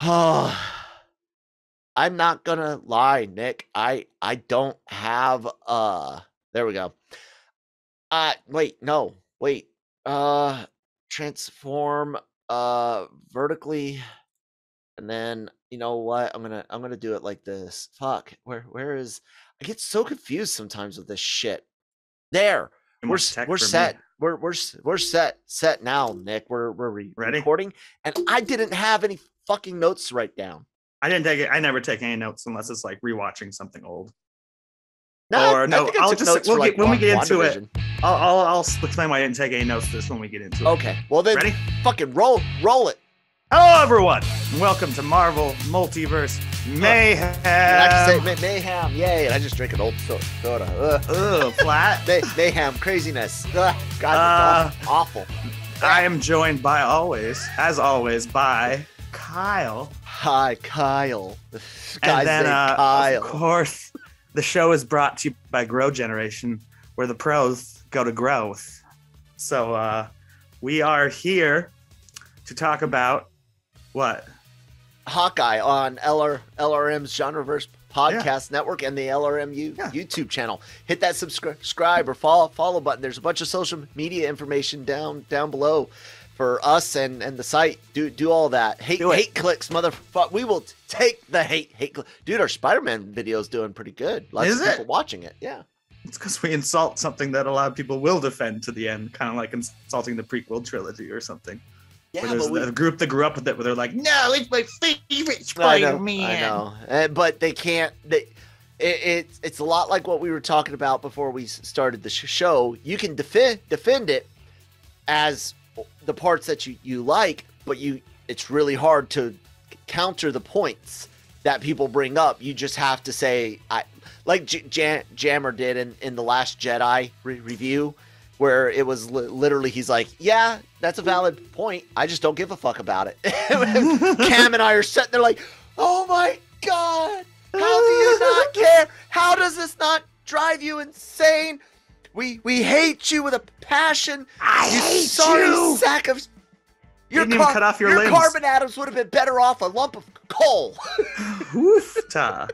Oh, I'm not gonna lie, Nick. I don't have there we go. Wait, no. Wait. Uh Transform vertically, and then you know what? I'm gonna do it like this. Fuck. Where is I get so confused sometimes with this shit. There. Too We're much tech we're for me. set. We're set now, Nick. We're Ready? recording, and I didn't have any fucking notes to write down. I didn't take it. I never take any notes unless it's like rewatching something old. No, Or I no, think I I'll took just notes we'll for like get when we get into it. WandaVision. I'll explain why I didn't take any notes this when we get into it. Okay, well then, Ready? fucking roll it. Hello, everyone. Welcome to Marvel Multiverse Mayhem. I can say mayhem, yay! And I just drink an old soda. Ugh, flat. Mayhem, craziness. Ugh, God, that's awful. I am joined as always, by Kyle. Hi, Kyle. This guy's And then, named Kyle. of course, the show is brought to you by Grow Generation, where the pros go to growth. So we are here to talk about what? Hawkeye on LRM's Genreverse podcast network and the LRM YouTube channel. Hit that subscribe or follow button. There's a bunch of social media information down below for us and the site. Do all that. Hate clicks, motherfucker. We will take the hate click. Dude, our Spider-Man video is doing pretty good. Lots of people watching it. Yeah. It's because we insult something that a lot of people will defend to the end, kind of like insulting the prequel trilogy or something. Yeah, where there's a group that grew up with it, where they're like, "No, it's my favorite Spider-Man." I know, but they can't. It's a lot like what we were talking about before we started the show. You can defend it as the parts that you like, but it's really hard to counter the points that people bring up. You just have to say, like Jammer did in the Last Jedi review, where it was literally, he's like, yeah, that's a valid point. I just don't give a fuck about it. Cam and I are sitting there like, oh my God, how do you not care? How does this not drive you insane? We hate you with a passion. I hate sorry you. Sack of You didn't even cut off your limbs. carbon atoms would have been better off a lump of coal. Woofta.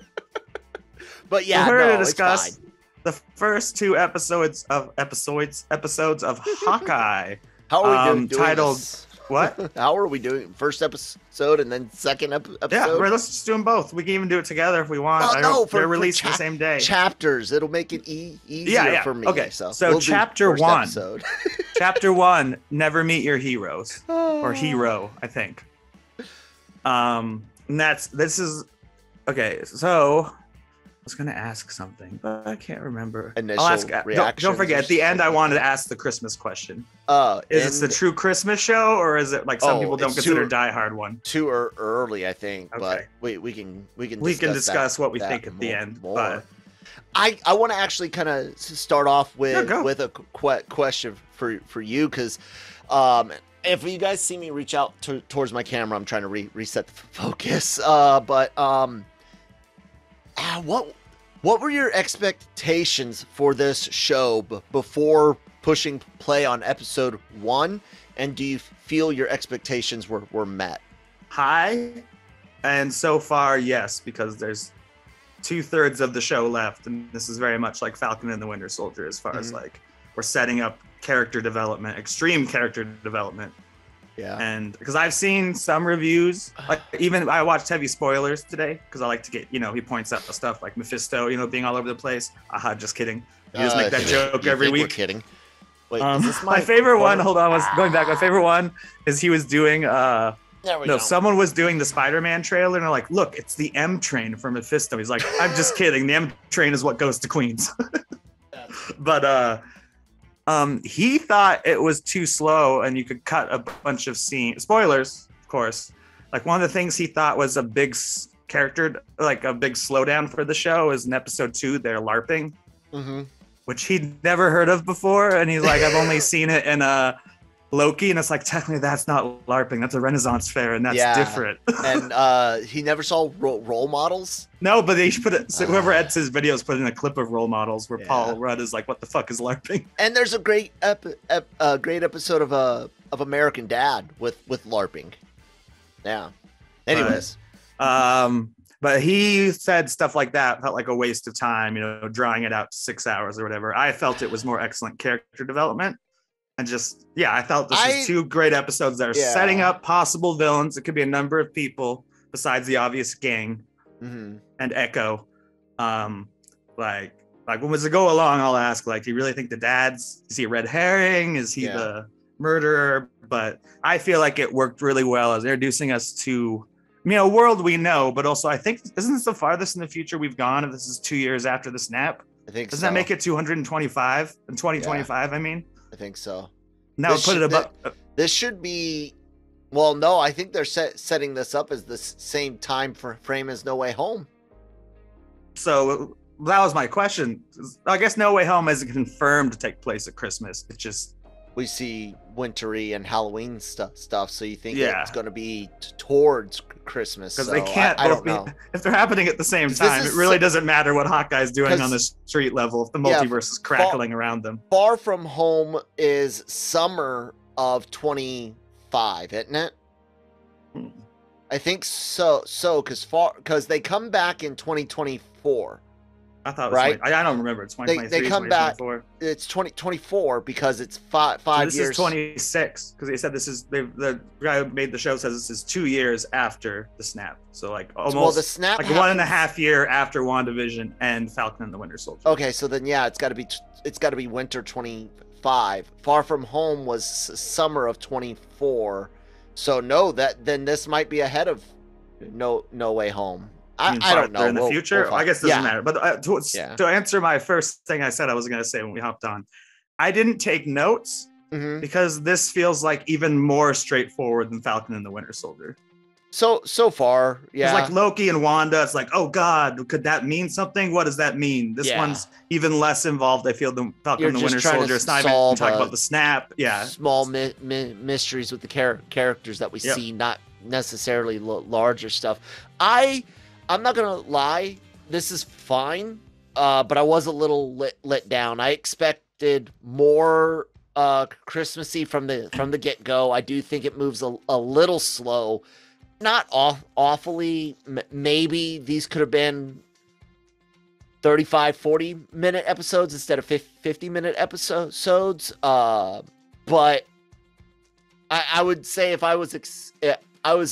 But yeah, we're no, to discuss it's fine. the first two episodes of Hawkeye. How are we doing titled this? What? How are we doing? First episode and then second episode? Yeah, let's just do them both. We can even do it together if we want. They're released the same day. Chapters. It'll make it easier for me. Okay, so we'll chapter one. Episode. Chapter 1, Never Meet Your Heroes. Or Hero, I think. And this is okay, so I was gonna ask something, but I can't remember. Initial reactions. Don't forget, at the end I wanted to ask the Christmas question. Is this the true Christmas show, or is it like some people don't consider Die Hard one? Too early, I think. Okay. But we can discuss what we think at the end. But I want to actually kind of start off with a question for you, because if you guys see me reach out towards my camera, I'm trying to reset the focus. What were your expectations for this show before pushing play on episode 1? And do you feel your expectations were met? High, and so far, yes, because there's 2/3 of the show left, and this is very much like Falcon and the Winter Soldier as far as like we're setting up character development, extreme character development. Yeah. And because I've seen some reviews, like even I watched heavy spoilers today because I like to get, he points out the stuff like Mephisto, being all over the place. Just kidding. You just make that joke every week. We're kidding. Wait, is this my favorite one? Hold on, I was going back. My favorite one is he was doing someone was doing the Spider-Man trailer, and they're like, look, it's the M train from Mephisto. He's like, I'm just kidding. The M train is what goes to Queens. But he thought it was too slow and you could cut a bunch of scenes. Spoilers, of course. Like one of the things he thought was a big character, like a big slowdown for the show is in episode 2, they're LARPing, which he'd never heard of before. And he's like, I've only seen it in Loki. And it's like, technically that's not LARPing. That's a Renaissance fair. And that's different. And he never saw role models. No, but they should put it. So whoever edits his videos put in a clip of role models where Paul Rudd is like, "What the fuck is LARPing?" And there's a great episode of American Dad with LARPing. Yeah. Anyways. But he said stuff like that felt like a waste of time, drawing it out to 6 hours or whatever. I felt it was more excellent character development. And just, I felt this was 2 great episodes that are setting up possible villains. It could be a number of people besides the obvious gang and Echo. Like when we go along, I'll ask, like, do you really think is he a red herring? Is he the murderer? But I feel like it worked really well as introducing us to, a world we know, but also I think, isn't this the farthest in the future we've gone if this is 2 years after the snap? I think Doesn't that make it 225 in 2025, I mean? I think so. Now put it above. This should be, well, no, I think they're setting this up as the same time frame as No Way Home. So that was my question. I guess No Way Home isn't confirmed to take place at Christmas. It's just we see wintry and Halloween stuff. So you think it's going to be towards Christmas? Because they can't. I don't know if they're happening at the same time. It really doesn't matter what Hawkeye's doing on the street level if the multiverse is crackling around them. Far From Home is summer of 25, isn't it? I think so. Because they come back in 2024. I thought it was right. I don't remember. It's 2023. They come back. It's 2024 because it's five years. This is 26 because they said this is the guy who made the show says this is 2 years after the snap. So like almost the snap like 1.5 year after WandaVision and Falcon and the Winter Soldier. Okay, so then it's got to be winter 25. Far From Home was summer of 24. So then this might be ahead of No Way Home. I don't know. In the future, I guess it doesn't matter. But to answer my first thing I said I was going to say when we hopped on, I didn't take notes because this feels like even more straightforward than Falcon and the Winter Soldier. So far, It's like Loki and Wanda. It's like, oh God, could that mean something? What does that mean? This one's even less involved, I feel, than Falcon and the Winter Soldier. It's not even talking about the snap. Yeah, small mysteries with the characters that we see, not necessarily larger stuff. I'm not gonna lie, this is fine, but I was a little let down. I expected more Christmassy from the get-go. I do think it moves a little slow, not awfully. Maybe these could have been 35-40-minute episodes instead of 50-minute episodes. But I would say if I was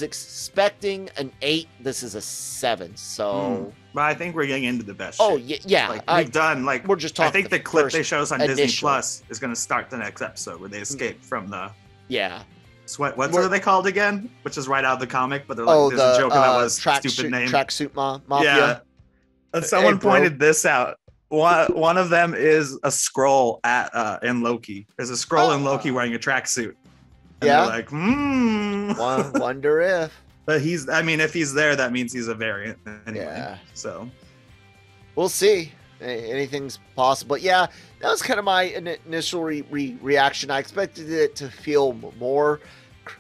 expecting an 8. This is a 7. So, but I think we're getting into the best. Oh shit. Yeah. Like we've done. Like we're just talking. I think the clip they show us on Disney Plus is going to start the next episode where they escape from the. Yeah. What are they called again? Which is right out of the comic, but they're like there's a joke about what a stupid name. Tracksuit Mafia. Yeah. And someone pointed this out. One of them is a Skrull in Loki. There's a Skrull in Loki wearing a tracksuit. And they're like, wonder if. But if he's there, that means he's a variant anyway. Yeah. So we'll see. Anything's possible. But yeah, that was kind of my initial reaction. I expected it to feel more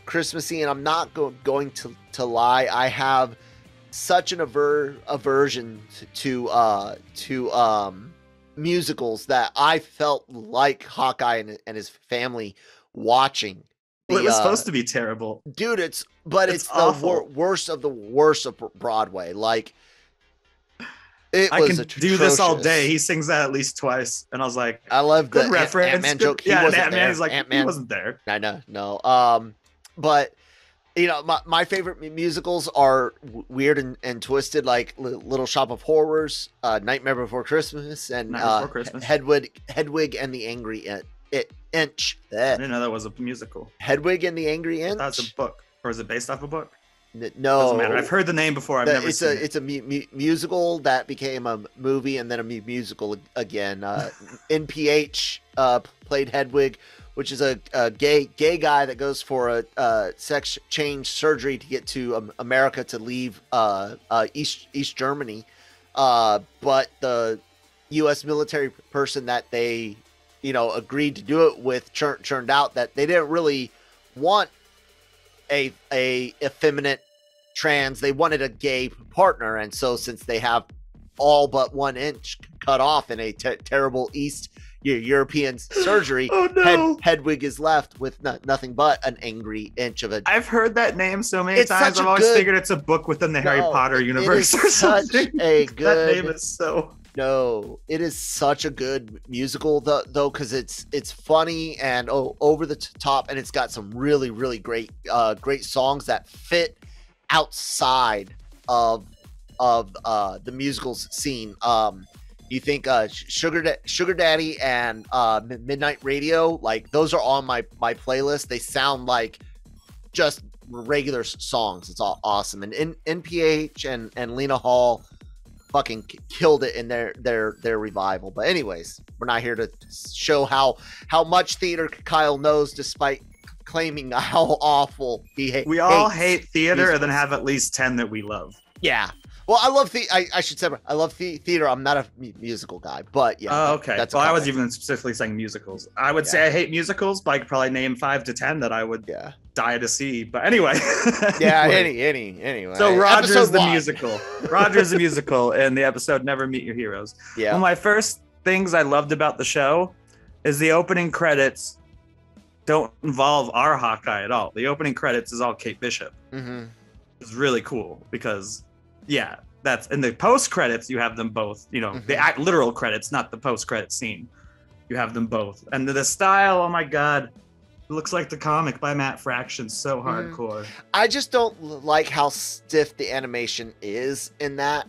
Christmassy, and I'm not going to lie. I have such an aversion to musicals that I felt like Hawkeye and his family watching. It was supposed to be terrible, dude. It's the worst of the worst of Broadway. Like, I can do this all day. He sings that at least twice, and I was like, I love the reference. Ant-Man joke. Ant-Man is like, he wasn't there. I know, no. But my favorite musicals are weird and twisted, like Little Shop of Horrors, Nightmare Before Christmas, and Hedwig and the Angry Inch. I didn't know that was a musical. Hedwig and the Angry Inch. That's a book, or is it based off a book? No, doesn't matter. I've heard the name before. I've never seen it. It's a musical that became a movie and then a musical again. NPH played Hedwig, which is a gay guy that goes for a sex change surgery to get to America to leave East Germany. But the U.S. military person that they agreed to do it with turned out that they didn't really want a effeminate trans. They wanted a gay partner, and so since they have all but 1 inch cut off in a terrible East European surgery. Oh no! Hedwig is left with nothing but an angry inch of a. I've heard that name so many times. I've always figured it's a book within the Harry Potter universe or something. A good. That name is so. No, it is such a good musical though, because it's funny and over the top, and it's got some really great songs that fit outside of the musicals scene. You think Sugar Daddy and Midnight Radio, like those are on my playlist. They sound like just regular songs. It's all awesome. And NPH and Lena Hall fucking killed it in their revival. But anyways, we're not here to show how much theater Kyle knows, despite claiming how awful he hates. We all hate theater musicals. And then have at least 10 that we love. Yeah. Well, I love I should say I love theater. I'm not a musical guy, but yeah. Oh, okay. Well, I was even specifically saying musicals. I would say I hate musicals, but I could probably name 5 to 10 that I would die to see. But anyway. Yeah. Anyway. So Roger's the musical. Roger's the musical in the episode "Never Meet Your Heroes." Yeah. One of my first things I loved about the show is the opening credits don't involve our Hawkeye at all. The opening credits is all Kate Bishop. Mm-hmm. It's really cool because. Yeah, that's in the post credits. You have them both. You know, the literal credits, not the post credit scene. You have them both, and the style. Oh my god, it looks like the comic by Matt Fraction. So hardcore. I just don't like how stiff the animation is in that.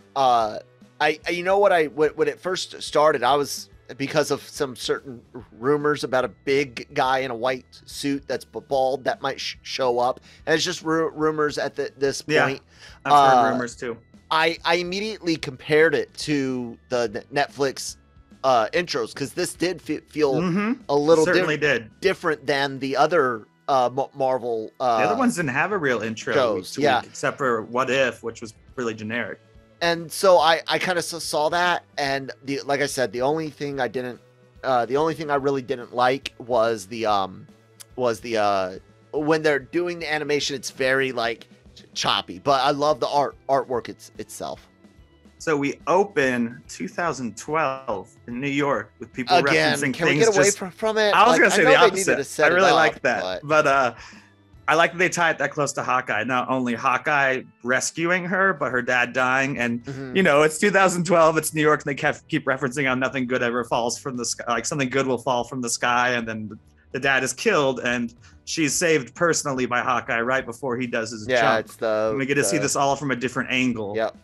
You know what when it first started, I was because of some certain rumors about a big guy in a white suit that's bald that might show up, and it's just rumors at this point. Yeah, I've heard rumors too. I immediately compared it to the Netflix intros because this did feel a little different than the other Marvel. The other ones didn't have a real intro shows, week, except for What If, which was really generic. And so I kind of saw that, and like I said, the only thing I really didn't like was the when they're doing the animation, it's very like choppy, but I love the artwork itself. So we open 2012 in New York with people again, referencing can things. We get away from it? I was gonna say the opposite. I really like that, but I like that they tie it that close to Hawkeye. Not only Hawkeye rescuing her, but her dad dying. And, you know, it's 2012, it's New York, and they keep referencing how nothing good ever falls from the sky. Like something good will fall from the sky, and then the dad is killed, and she's saved personally by Hawkeye right before he does his jump. And we get to see this all from a different angle. Yep.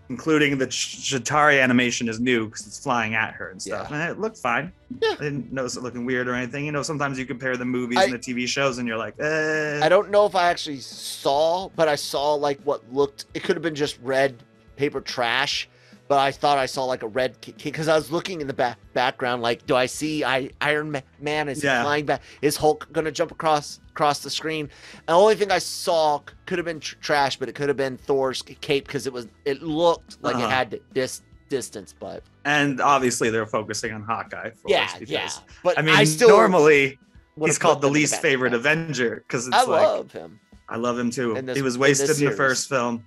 Including the Chitauri animation is new because it's flying at her and stuff. And it looked fine. Yeah. I didn't notice it looking weird or anything. You know, sometimes you compare the movies and the TV shows and you're like, I don't know if I actually saw, but I saw like what looked, it could have been just red paper trash, but I thought I saw like a red because I was looking in the background, like, do I see Iron Man is flying back? Is Hulk going to jump across the screen? And the only thing I saw could have been trash, but it could have been Thor's cape because it looked like it had this distance, but. And obviously they're focusing on Hawkeye. But I mean, normally he's called the least favorite Avenger because it's love him. I love him too. He was wasted in the first film.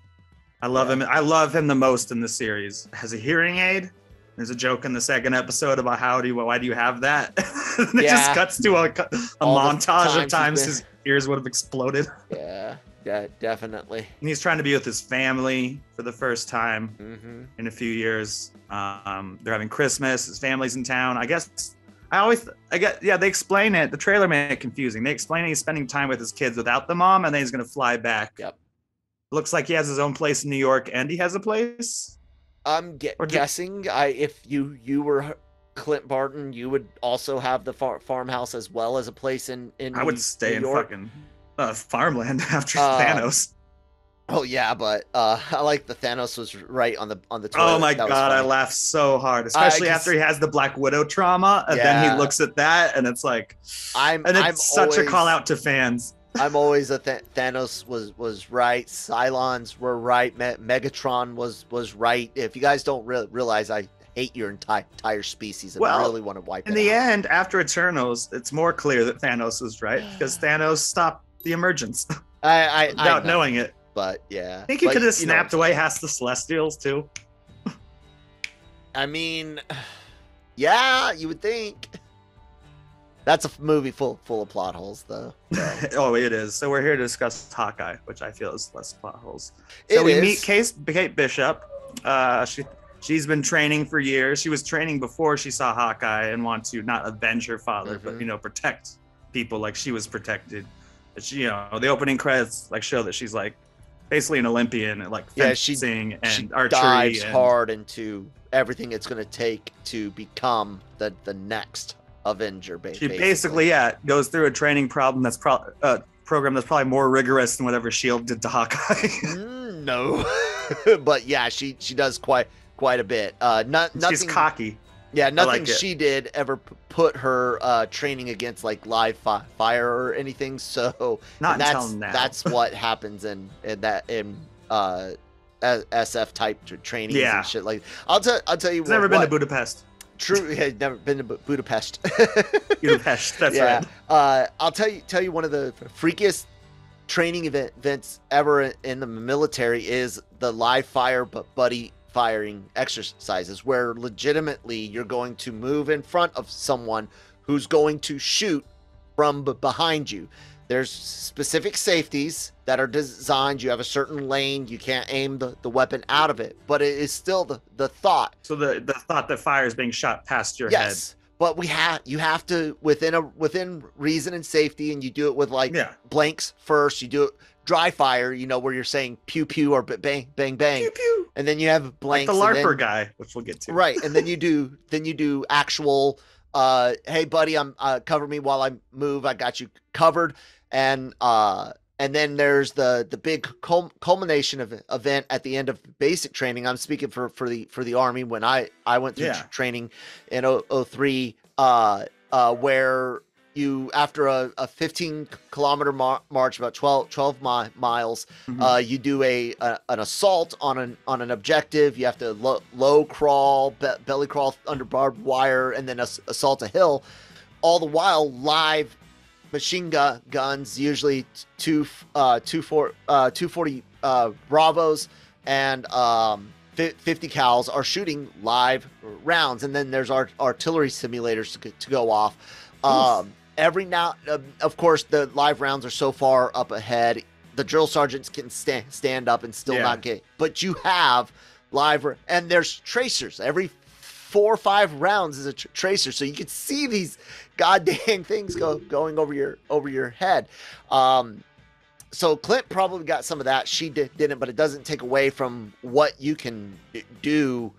I love him. I love him the most in the series. Has a hearing aid. There's a joke in the second episode about why do you have that? It just cuts to a montage of times his ears would have exploded. Yeah, definitely. And he's trying to be with his family for the first time in a few years. They're having Christmas. His family's in town. They explain it. The trailer made it confusing. They explain he's spending time with his kids without the mom, and then he's going to fly back. Yep. Looks like he has his own place in New York, and he has a place. I'm guessing if you were Clint Barton, you would also have the farmhouse as well as a place in I would stay in fucking farmland after Thanos. Oh yeah, but I like the Thanos was right on the toilet. Oh my god, I laughed so hard, especially after he has the Black Widow trauma, and then he looks at that, and it's like, it's such a call out to fans. I'm always a Thanos was right. Cylons were right. Megatron was right. If you guys don't realize, I hate your entire species and really want to wipe it out. In the end, after Eternals, it's more clear that Thanos was right because Thanos stopped the emergence without knowing it. But yeah, I think he could have snapped away half the Celestials too. I mean, Yeah, you would think. That's a movie full of plot holes, though. Oh, it is. So we're here to discuss Hawkeye, which I feel is less plot holes. So we meet Kate Bishop. She's been training for years. She was training before she saw Hawkeye and want to not avenge her father, but protect people like she was protected. But she, the opening credits show that she's basically an Olympian at fencing and archery. Dives hard into everything it's going to take to become the next Avenger. She basically goes through a training program that's probably more rigorous than whatever Shield did to Hawkeye. No, but yeah, she does quite a bit. Nothing. She's cocky. Yeah, nothing she did ever put her training against live fire or anything. So that's what happens in SF type training and shit. I'll tell you. Never been to Budapest. True, yeah, never been to Budapest. Budapest, that's right. I'll tell you one of the freakiest training events ever in the military is the live fire buddy firing exercises, where legitimately you're going to move in front of someone who's going to shoot from behind you. There's specific safeties that are designed. You have a certain lane. You can't aim the weapon out of it, but it is still the thought. So the thought that fire is being shot past your head. Yes, but you have to within reason and safety, and you do it with blanks first. You do it dry fire, where you're saying pew pew or bang bang bang, pew, pew. And then you have blanks. Like the LARPer guy, which we'll get to. Right, and then you do actual. Hey buddy, I'm cover me while I move. I got you covered. And then there's the big culmination of event at the end of basic training. I'm speaking for the Army when I went through training in 2003, where you, after a 15-kilometer march, about 12 miles, you do an assault on an objective. You have to low crawl, belly crawl under barbed wire, and then assault a hill, all the while live machine guns, usually 240 Bravos and 50 cals, are shooting live rounds, and then there's artillery simulators to go off. Every now, of course, the live rounds are so far up ahead, the drill sergeants can stand up and still not get. But you have live, and there's tracers every 4 or 5 rounds is a tracer, so you can see these goddamn things going over your head. So Clint probably got some of that. She didn't, but it doesn't take away from what you can do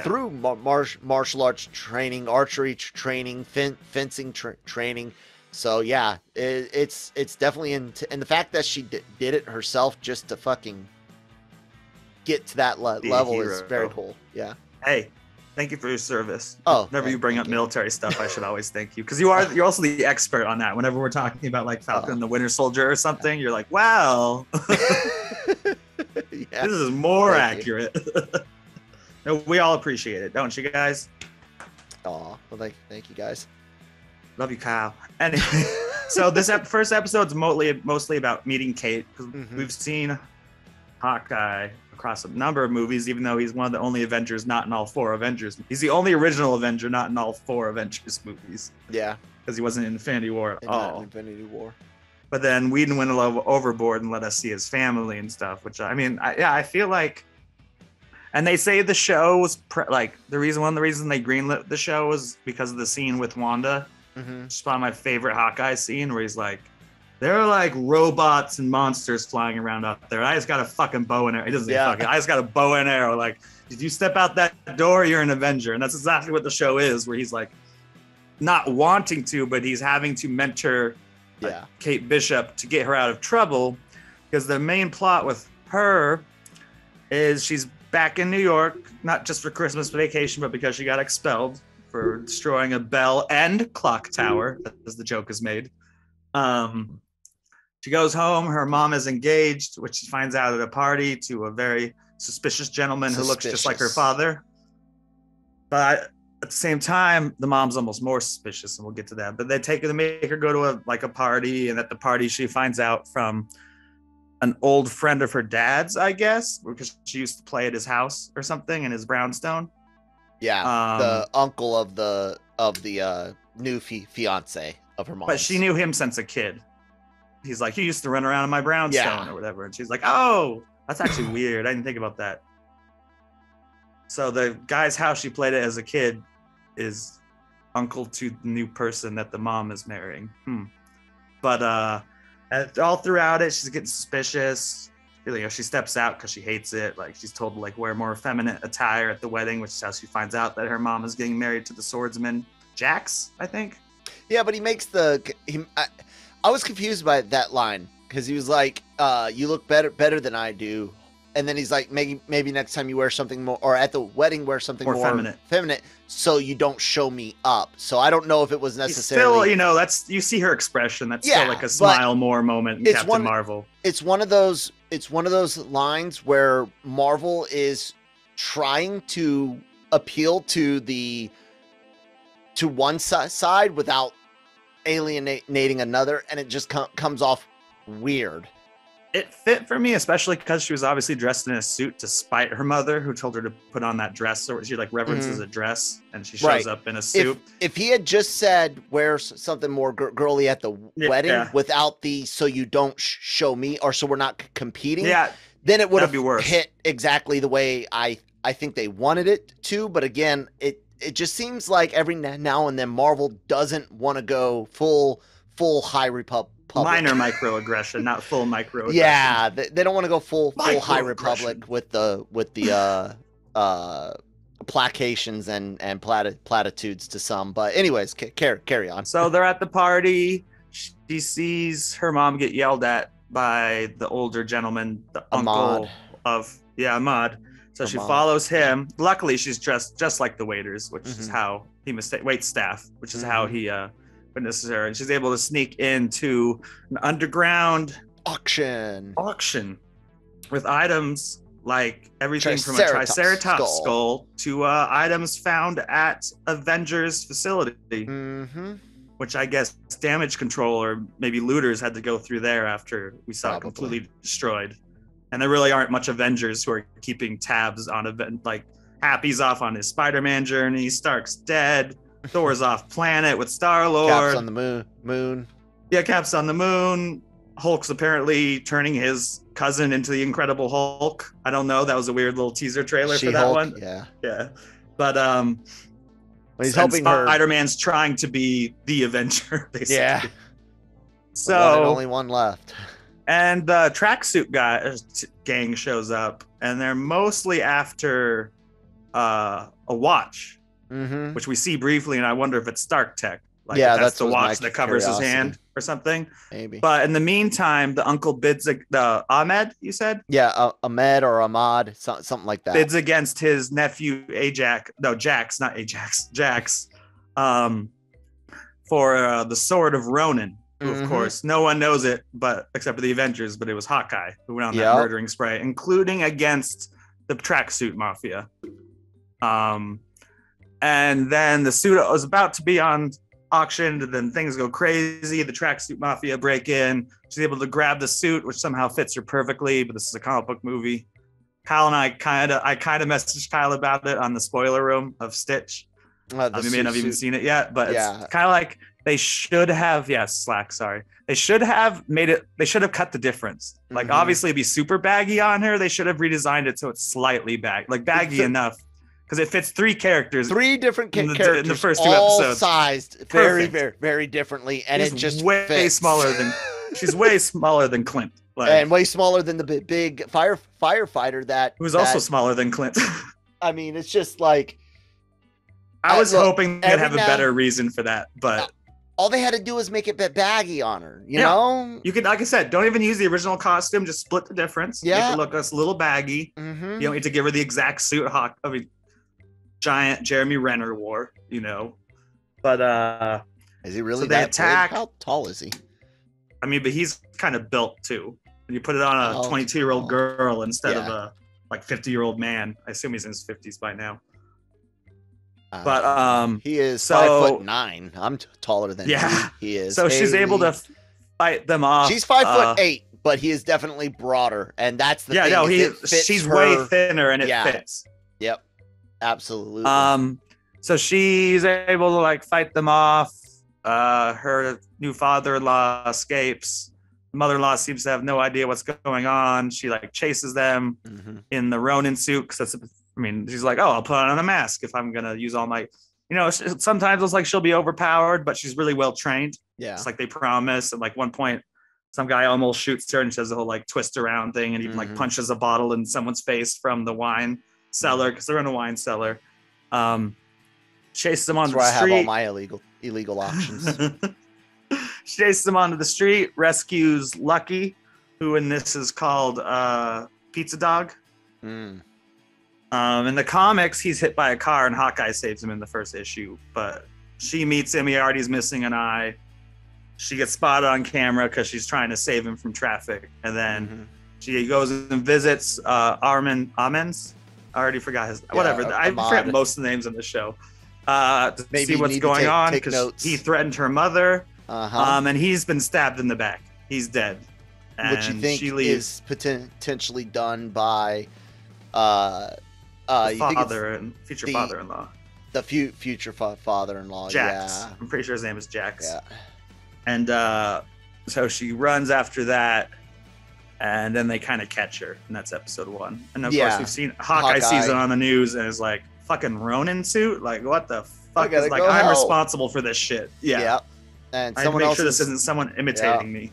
through martial arts training, archery training, fencing training. So yeah, it's definitely and the fact that she did it herself just to fucking get to that level is very cool. Yeah. Hey. Thank you for your service. Oh, whenever you bring up military stuff, I should always thank you, because you're also the expert on that. Whenever we're talking about Falcon and the Winter Soldier or something, you're like, wow, this is more accurate. No, we all appreciate it, don't you guys? Oh, well, thank you guys. Love you, Kyle. Anyway, so this first episode's mostly about meeting Kate, because we've seen Hawkeye across a number of movies, even though he's one of the only Avengers not in all 4 Avengers. He's the only original Avenger not in all 4 Avengers movies. Yeah. Because he wasn't in Infinity War at all. Infinity War. But then Whedon went overboard and let us see his family and stuff, which I feel like, and they say the show was one of the reasons they greenlit the show was because of the scene with Wanda. It's probably my favorite Hawkeye scene, where he's like, there are robots and monsters flying around out there. I just got a fucking bow and arrow. He doesn't say fucking. I just got a bow and arrow. If you step out that door, you're an Avenger. And that's exactly what the show is, where he's not wanting to, but he's having to mentor Kate Bishop to get her out of trouble, because the main plot with her is she's back in New York, not just for Christmas vacation, but because she got expelled for destroying a bell and clock tower, as the joke is made. She goes home. Her mom is engaged, which she finds out at a party, to a very suspicious gentleman who looks just like her father. But at the same time, the mom's almost more suspicious, and we'll get to that. But they make her go to a party, and at the party she finds out from an old friend of her dad's, I guess, because she used to play at his house or something in his brownstone. Yeah, the uncle of the new fiance of her mom. But she knew him since a kid. He's like, he used to run around in my brownstone or whatever. And she's like, oh, that's actually weird. I didn't think about that. So the guy's house she played it as a kid is uncle to the new person that the mom is marrying. But all throughout it, she's getting suspicious. You know, she steps out because she hates it. Like, she's told to like wear more feminine attire at the wedding, which is how she finds out that her mom is getting married to the swordsman Jax, I think. Yeah, but he makes I was confused by that line because he was like, "You look better than I do," and then he's like, "Maybe next time you wear something more, or at the wedding wear something more feminine, so you don't show me up." So I don't know if it was necessarily. Still, you know, you see her expression. That's still like a smile more moment in Captain Marvel. It's one of those lines where Marvel is trying to appeal to one side without alienating another, and it just comes off weird. It fit for me, especially because she was obviously dressed in a suit to spite her mother, who told her to put on that dress. So she like reverences a dress, and she shows up in a suit. If he had just said wear something more girly at the wedding without the so you don't show me, or so we're not competing, then it would have hit exactly the way I think they wanted it to. But again, it just seems like every now and then Marvel doesn't want to go full High Republic. Minor microaggression, not full microaggression. Yeah, they don't want to go full High Republic with the placations and platitudes to some. But anyways, carry on. So they're at the party. She sees her mom get yelled at by the older gentleman, the uncle of Ahmad. So she follows him. Luckily, she's dressed just like the waiters, which is how he wait staff, which is how he witnesses her, and she's able to sneak into an underground auction with items like everything from a Triceratops skull to items found at Avenger's facility, which I guess damage control or maybe looters had to go through there after we saw it completely destroyed. And there really aren't much Avengers who are keeping tabs on event. Like Happy's off on his Spider-Man journey, Stark's dead, Thor's off planet with Star-Lord. Cap's on the moon. Yeah, Cap's on the moon. Hulk's apparently turning his cousin into the Incredible Hulk. I don't know. That was a weird little teaser trailer for that one. Yeah. But he's helping Spider-Man's trying to be the Avenger, basically. Yeah. So only one left. And the tracksuit gang shows up, and they're mostly after a watch, which we see briefly, and I wonder if it's Stark Tech. Like, that's the watch that covers his hand or something. Maybe. But in the meantime, the uncle bids the Ahmed, you said? Yeah, Ahmed or Ahmad, something like that. Bids against his nephew Jax, for the sword of Ronin. Who, of course, no one knows it, but except for the Avengers, but it was Hawkeye who went on that murdering spree, including against the tracksuit mafia. And then the suit was about to be on auction, and then things go crazy. The tracksuit mafia break in. She's able to grab the suit, which somehow fits her perfectly, but this is a comic book movie. Kyle and I kind of messaged Kyle about it on the spoiler room of Stitch. You may not have even seen it yet, but it's kind of like they should have, Slack, sorry. They should have cut the difference. Like, obviously it'd be super baggy on her. They should have redesigned it so it's slightly baggy enough. Because it fits three characters. Three different characters in the first two all episodes. Sized very, very, very differently. And it just fits. She's way smaller than Clint. And way smaller than the big firefighter who's also smaller than Clint. I mean, it's just like, I was hoping they'd have a better reason for that, but all they had to do was make it very on her, you know? You could, like I said, don't even use the original costume, just split the difference. Make it look a little baggy. You don't need to give her the exact suit giant Jeremy Renner wore, you know. But is he really that big? How tall is he? I mean, but he's kind of built too. When you put it on a 22-year-old girl instead of a 50-year-old man, I assume he's in his 50s by now. But he is 5'9". I'm taller than he is. So she's able to fight them off. She's 5'8", but he is definitely broader, and that's the thing. She's way thinner, and it fits. Yep. Absolutely. So she's able to like fight them off. Her new father-in-law escapes. Mother-in-law seems to have no idea what's going on. She like chases them in the Ronin suit because she's like, oh, I'll put on a mask if I'm gonna use all my, sometimes it's like she'll be overpowered, but she's really well trained. Yeah, it's like they promise. And like one point, some guy almost shoots her, and she does the whole like twist around thing, and even like punches a bottle in someone's face from the wine cellar because they're in a wine cellar. Chases them onto the street. That's where I have all my illegal options. She chases them onto the street, rescues Lucky, who in this is called Pizza Dog. In the comics, he's hit by a car and Hawkeye saves him in the first issue. But she meets him. He already is missing an eye. She gets spotted on camera because she's trying to save him from traffic. And then she goes and visits Amens. I already forgot his whatever. I forget most of the names in the show. To see what's going on because he threatened her mother. And he's been stabbed in the back. He's dead. And what you think is potentially done by father and future father-in-law. The future father-in-law. Jax. Yeah. I'm pretty sure his name is Jax. Yeah. And so she runs after that. And then they kind of catch her. And that's episode 1. And of course, we've seen Hawkeye sees it on the news and is like, fucking Ronin suit? Like, what the fuck? Is like, I'm responsible for this shit. Yeah. And I make sure this isn't someone imitating me.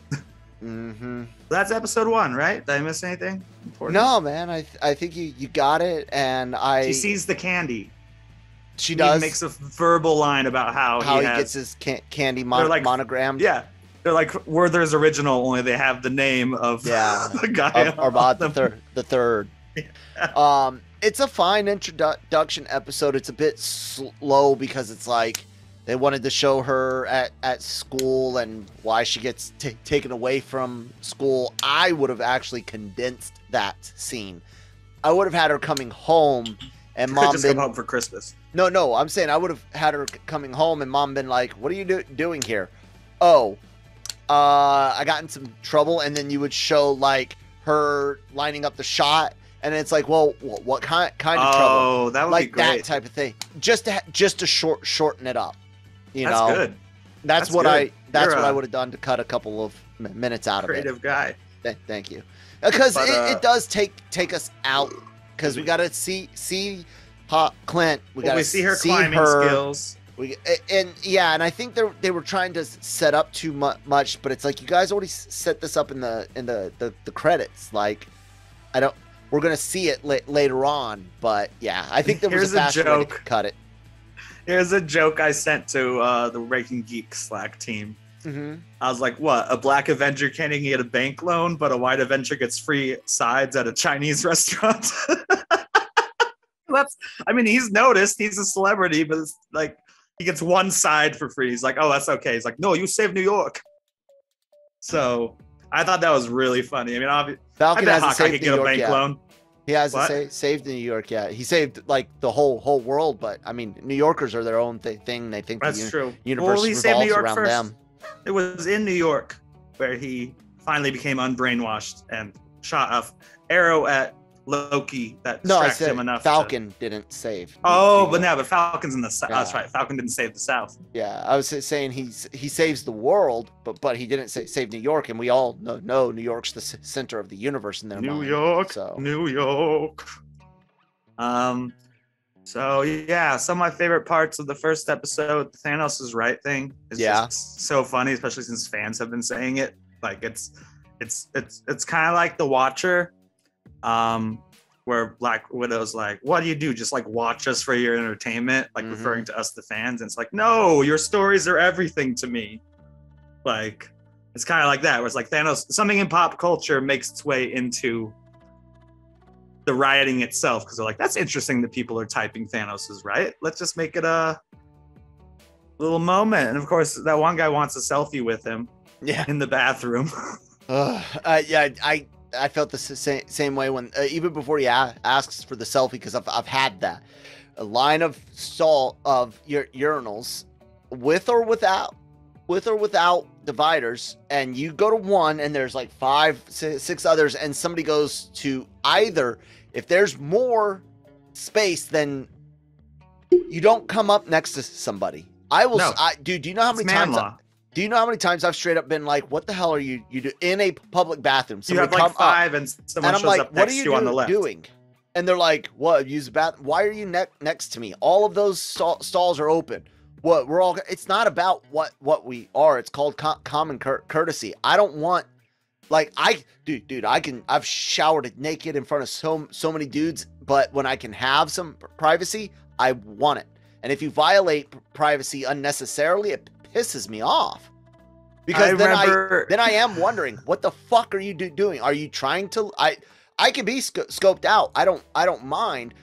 That's episode 1, right? Did I miss anything important? No, man. I think you got it. And she sees the candy. She does. He makes a verbal line about how he gets his candy monogrammed. Yeah. They're like Werther's original, only they have the name of the guy. Arbad the third. Yeah. It's a fine introduction episode. It's a bit slow because it's like they wanted to show her at school and why she gets taken away from school. I would have actually condensed that scene. I would have had her coming home and mom just come home for Christmas. No, I'm saying I would have had her coming home and mom been like, "What are you doing here?" Oh, I got in some trouble, and then you would show like her lining up the shot. And it's like, well, what kind of trouble? Oh, that would like be great. That type of thing. Just to shorten it up. That's good. That's what I would have done to cut a couple of minutes out of it. Creative guy. Thank you. Because it does take us out. Because we got to see Clint. We see her climbing skills. And I think they were trying to set up too much, but it's like you guys already set this up in the credits. Like, we're gonna see it later on, but yeah, I think there was a faster way to cut it. Here's a joke I sent to the Ranking Geeks Slack team. I was like, "What? A black Avenger can't even get a bank loan, but a white Avenger gets free sides at a Chinese restaurant." He's noticed. He's a celebrity, but it's like he gets one side for free. He's like, "Oh, that's okay." He's like, "No, you saved New York." So I thought that was really funny. I mean, Falcon I bet Hawkeye could get a bank loan. He hasn't saved New York yet. He saved like the whole world, but I mean, New Yorkers are their own thing. They think that's true. Universe revolves around first. them. It was in New York where he finally became unbrainwashed and shot an arrow at Loki that distracted him enough. Falcon didn't save. But Falcon's in the South. That's right. Falcon didn't save the South. Yeah, I was saying he saves the world, but he didn't save New York, and we all know New York's the center of the universe in their mind. New York. So yeah, some of my favorite parts of the first episode, the Thanos is right thing, is just so funny, especially since fans have been saying it. Like it's kind of like The Watcher. Where Black Widow's like, what do? Just like watch us for your entertainment, like referring to us, the fans. And it's like, no, your stories are everything to me. Like, it's kind of like that, where it's like Thanos, something in pop culture makes its way into the rioting itself. Cause they're like, that's interesting that people are typing Thanos is right. Let's just make it a little moment. And of course, that one guy wants a selfie with him in the bathroom. I felt the same way when even before he asks for the selfie, because I've had that a line of urinals with or without dividers, and you go to one and there's like 5, 6 others, and somebody goes to either, if there's more space than You don't come up next to somebody. I will. No. Dude, do you know how many times? Do you know how many times I've straight up been like, "What the hell are you do in a public bathroom?" Somebody you have like 5, and someone shows up next to you on the left. What are you doing? And they're like, "What? Use the bathroom? Why are you next to me? All of those stalls are open. What? We're all. It's not about what we are. It's called common courtesy. I don't want." Like dude, I've showered naked in front of so many dudes, but when I can have some privacy, I want it. And if you violate privacy unnecessarily, it pisses me off. Because then I am wondering, what the fuck are you doing? Are you trying to? I can be scoped out. I don't mind,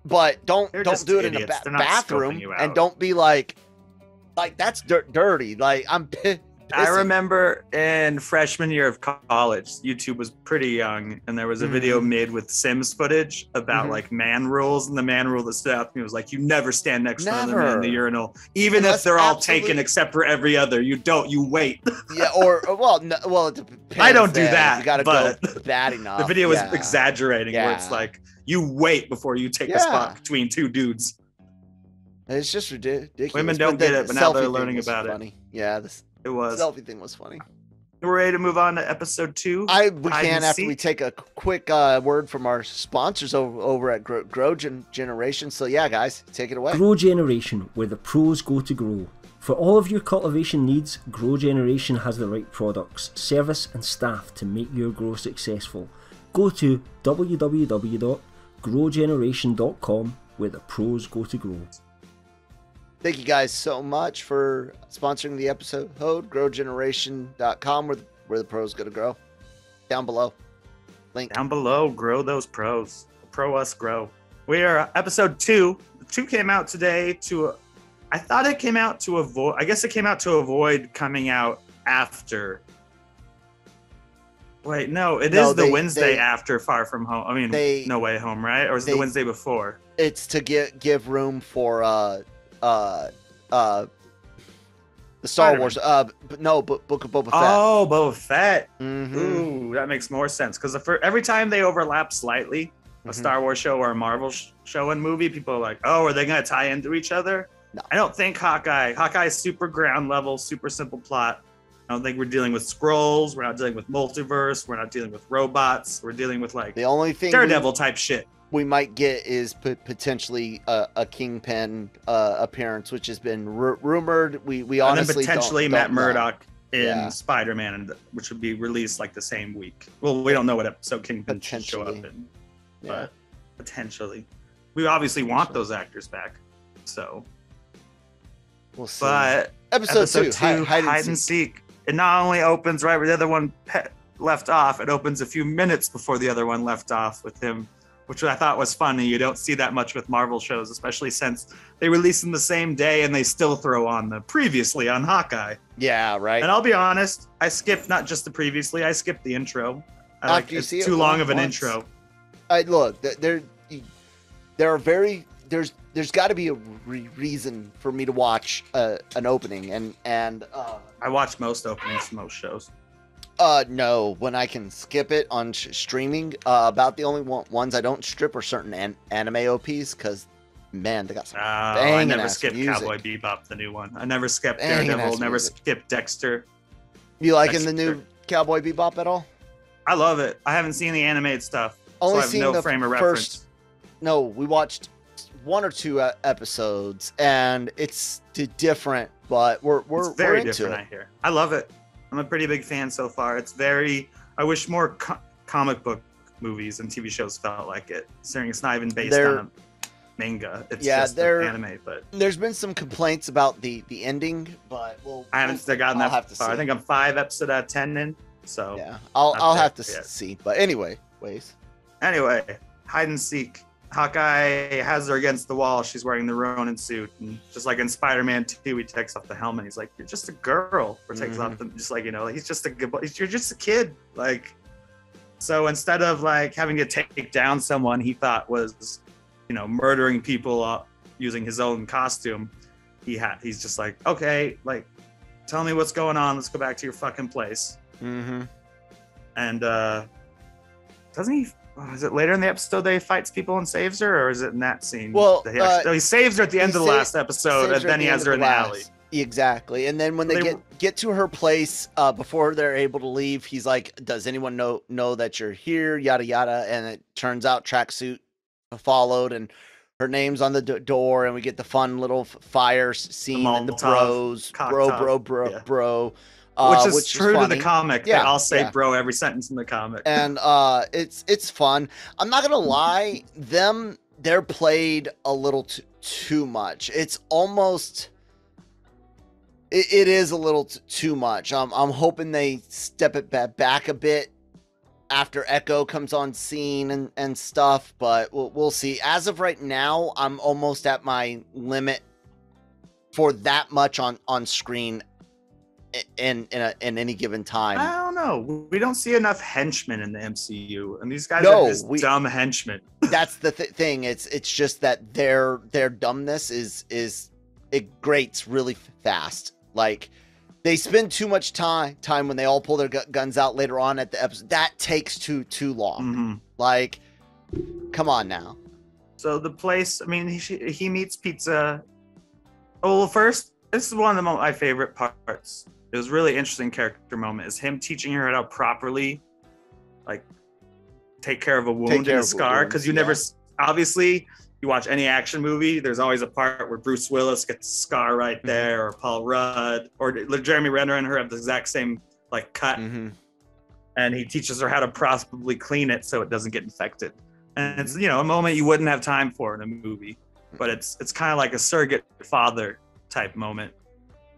but don't do it in the bathroom, and don't be like that's dirty. Like I'm pissed. I remember in freshman year of college, YouTube was pretty young, and there was a video made with Sims footage about like man rules, and the man rule that stood out to me was like, you never stand next to another man in the urinal, even if they're all taken except for every other. You wait. Yeah, well, it depends. I don't do that. You gotta go bad enough. The video was exaggerating, where it's like, you wait before you take a spot between two dudes. It's just ridiculous. Women don't get it, but now they're learning about it. Yeah, it was. The selfie thing was funny. We're ready to move on to episode 2. We can after we take a quick word from our sponsors over at Grow Generation. So yeah, guys, take it away. Grow Generation, where the pros go to grow. For all of your cultivation needs, Grow Generation has the right products, service and staff to make your grow successful. Go to www.growgeneration.com, where the pros go to grow. Thank you guys so much for sponsoring the episode. GrowGeneration.com, where the pros go to grow. Down below. Link. Down below, grow those pros. Pro us grow. We are episode 2. 2 came out today I thought it came out to avoid, I guess it came out to avoid coming out after. Wait, no, it is the Wednesday after Far From Home. I mean, No Way Home, right? Or is it the Wednesday before? It's to give room for the Star Wars, Book of Boba Fett. Oh, Boba Fett. Ooh, that makes more sense, because every time they overlap slightly, a Star Wars show or a Marvel show and movie, people are like, oh, are they going to tie into each other? No. I don't think Hawkeye is super ground level, super simple plot. I don't think we're dealing with scrolls. We're not dealing with multiverse. We're not dealing with robots. We're dealing with like the only thing Daredevil type shit we might get is potentially a Kingpin appearance, which has been rumored. We honestly and then potentially don't Matt know. Murdock in Spider-Man, which would be released like the same week. Well, we don't know what episode Kingpin should show up in, but potentially. We obviously want those actors back, so we'll see. But episode 2, hide and seek. It not only opens right where the other one left off, it opens a few minutes before the other one left off with him, which I thought was funny. You don't see that much with Marvel shows, especially since they release them the same day and they still throw on the previously on Hawkeye. Yeah, right. And I'll be honest, I skipped not just the previously, I skipped the intro. It's too long of an intro. Look, there's got to be a reason for me to watch an opening, and I watch most openings for most shows. No, when I can skip it on streaming, about the only ones I don't strip are certain anime OPs, because man, they got some I never skipped Cowboy Bebop, the new one. I never skipped Daredevil, never skipped Dexter. You liking the new Cowboy Bebop at all? I love it. I haven't seen the animated stuff, Only so I have seen no the frame of first, reference. No, we watched 1 or 2 episodes, and it's different, but we're very into different. it. I hear. I love it. I'm a pretty big fan so far. It's very. I wish more comic book movies and TV shows felt like it. Considering it's not even based on a manga. It's just an anime. But there's been some complaints about the ending, but I haven't gotten that far. I think I'm 5 episodes out of 10 in. So yeah, I'll have to see. But anyway, hide and seek. Hawkeye has her against the wall. She's wearing the Ronin suit, and just like in Spider-Man 2, he takes off the helmet. He's like, "You're just a girl." Or takes off just like he's just a good. You're just a kid. Like, so instead of like having to take down someone he thought was, murdering people using his own costume, he's just like, okay, like, tell me what's going on. Let's go back to your fucking place. And doesn't he? is it later in the episode that he fights people and saves her, or is it in that scene? Well, he saves her at the end of the last episode, and then he has her in the alley. Exactly. And then when they get to her place, before they're able to leave, he's like, does anyone know that you're here? Yada, yada. And it turns out Tracksuit followed, and her name's on the door, and we get the fun little fire scene and the bros. Bro. Which is true to the comic. Yeah, I'll say bro every sentence in the comic. And it's fun. I'm not going to lie. They're played a little too much. It's almost... It is a little too much. I'm hoping they step it back a bit after Echo comes on scene and stuff, but we'll see. As of right now, I'm almost at my limit for that much on screen in any given time. I don't know. We don't see enough henchmen in the MCU, and these guys are just dumb henchmen. That's the thing. It's just that their dumbness is it grates really fast. Like, they spend too much time when they all pull their guns out later on at the episode. That takes too long. Mm-hmm. Like, come on now. So the place, I mean, he meets Pizza. Oh, well, first, this is one of my favorite parts. It was really interesting character moment. Is him teaching her how to properly, like, take care of a wound and a scar. Because you never, obviously... You watch any action movie, there's always a part where Bruce Willis gets a scar right there, or Paul Rudd, or Jeremy Renner and her have the exact same like cut, and he teaches her how to properly clean it so it doesn't get infected. And it's a moment you wouldn't have time for in a movie, but it's kind of like a surrogate father type moment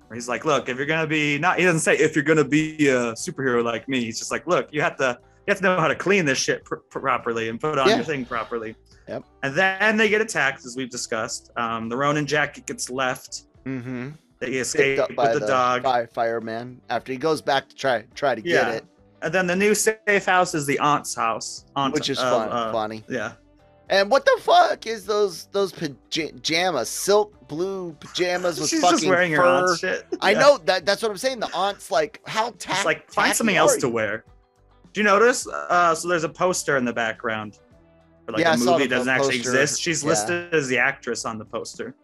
where he's like, look, if you're gonna be he doesn't say if you're gonna be a superhero like me. He's just like, look, you have to know how to clean this shit properly and put on your thing properly. Yep. And then they get attacked, as we've discussed. The Ronin jacket gets left. Mm-hmm. They escape with the dog. Fireman after he goes back to try to get it. And then the new safe house is the aunt's house, which is funny. Yeah. And what the fuck is those pajamas? Silk blue pajamas with She's fucking just wearing fur. Her aunt's shit. I know that's what I'm saying. The aunt's like, how just like find something else to wear. Do you notice? So there's a poster in the background. Like a movie doesn't actually exist. She's listed as the actress on the poster.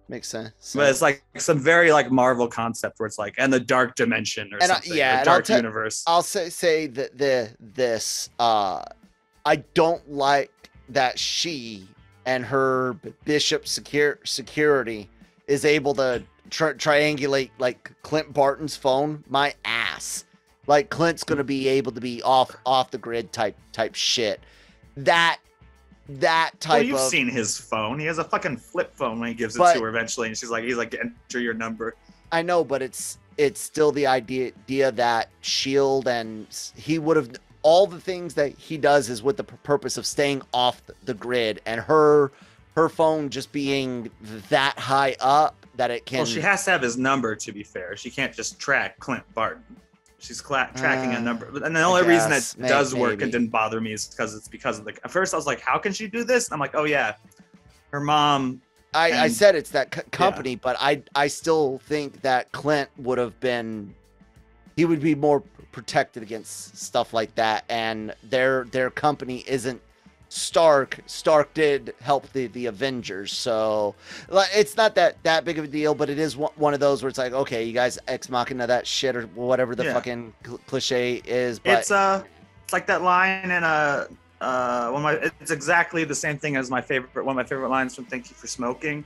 Makes sense. But it's like some very like Marvel concept where it's like, and the dark dimension or something. Or dark universe. I'll say that this I don't like that she and her bishop security is able to triangulate like Clint Barton's phone. My ass. Like Clint's gonna be able to be off the grid type shit. That type you've seen his phone. He has a fucking flip phone when he gives it to her eventually, and he's like, enter your number. I know, but it's still the idea that S.H.I.E.L.D. and he would have all the things that he does is with the purpose of staying off the grid, and her phone just being that high up that it can. Well, she has to have his number, to be fair. She can't just track Clint Barton. She's tracking a number. And the only reason it does work and didn't bother me is because of the... At first, I was like, how can she do this? And I'm like, oh, yeah. Her mom... I said it's that company, but I still think that Clint would have been... He would be more protected against stuff like that. And their company isn't Stark. Stark did help the Avengers, so it's not that big of a deal, but it is one of those where it's like, okay, you guys ex machina that shit or whatever the fucking cliche is. But it's like that line in it's exactly the same thing as one of my favorite lines from Thank You for Smoking.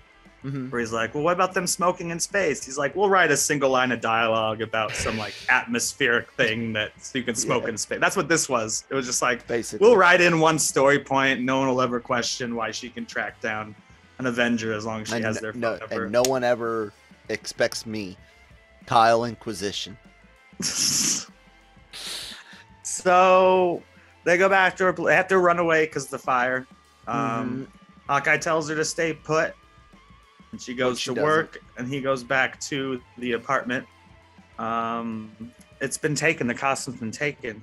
Where he's like, well, what about them smoking in space? He's like, we'll write a single line of dialogue about some like atmospheric thing that you can smoke in space. That's what this was. It was just like, basically, we'll write in one story point. No one will ever question why she can track down an Avenger as long as she has their phone number. And no one ever expects me, Kyle Inquisition. So they go back to her. They have to run away because of the fire. Hawkeye tells her to stay put. And she goes to work, and he goes back to the apartment. It's been taken. The costume's been taken.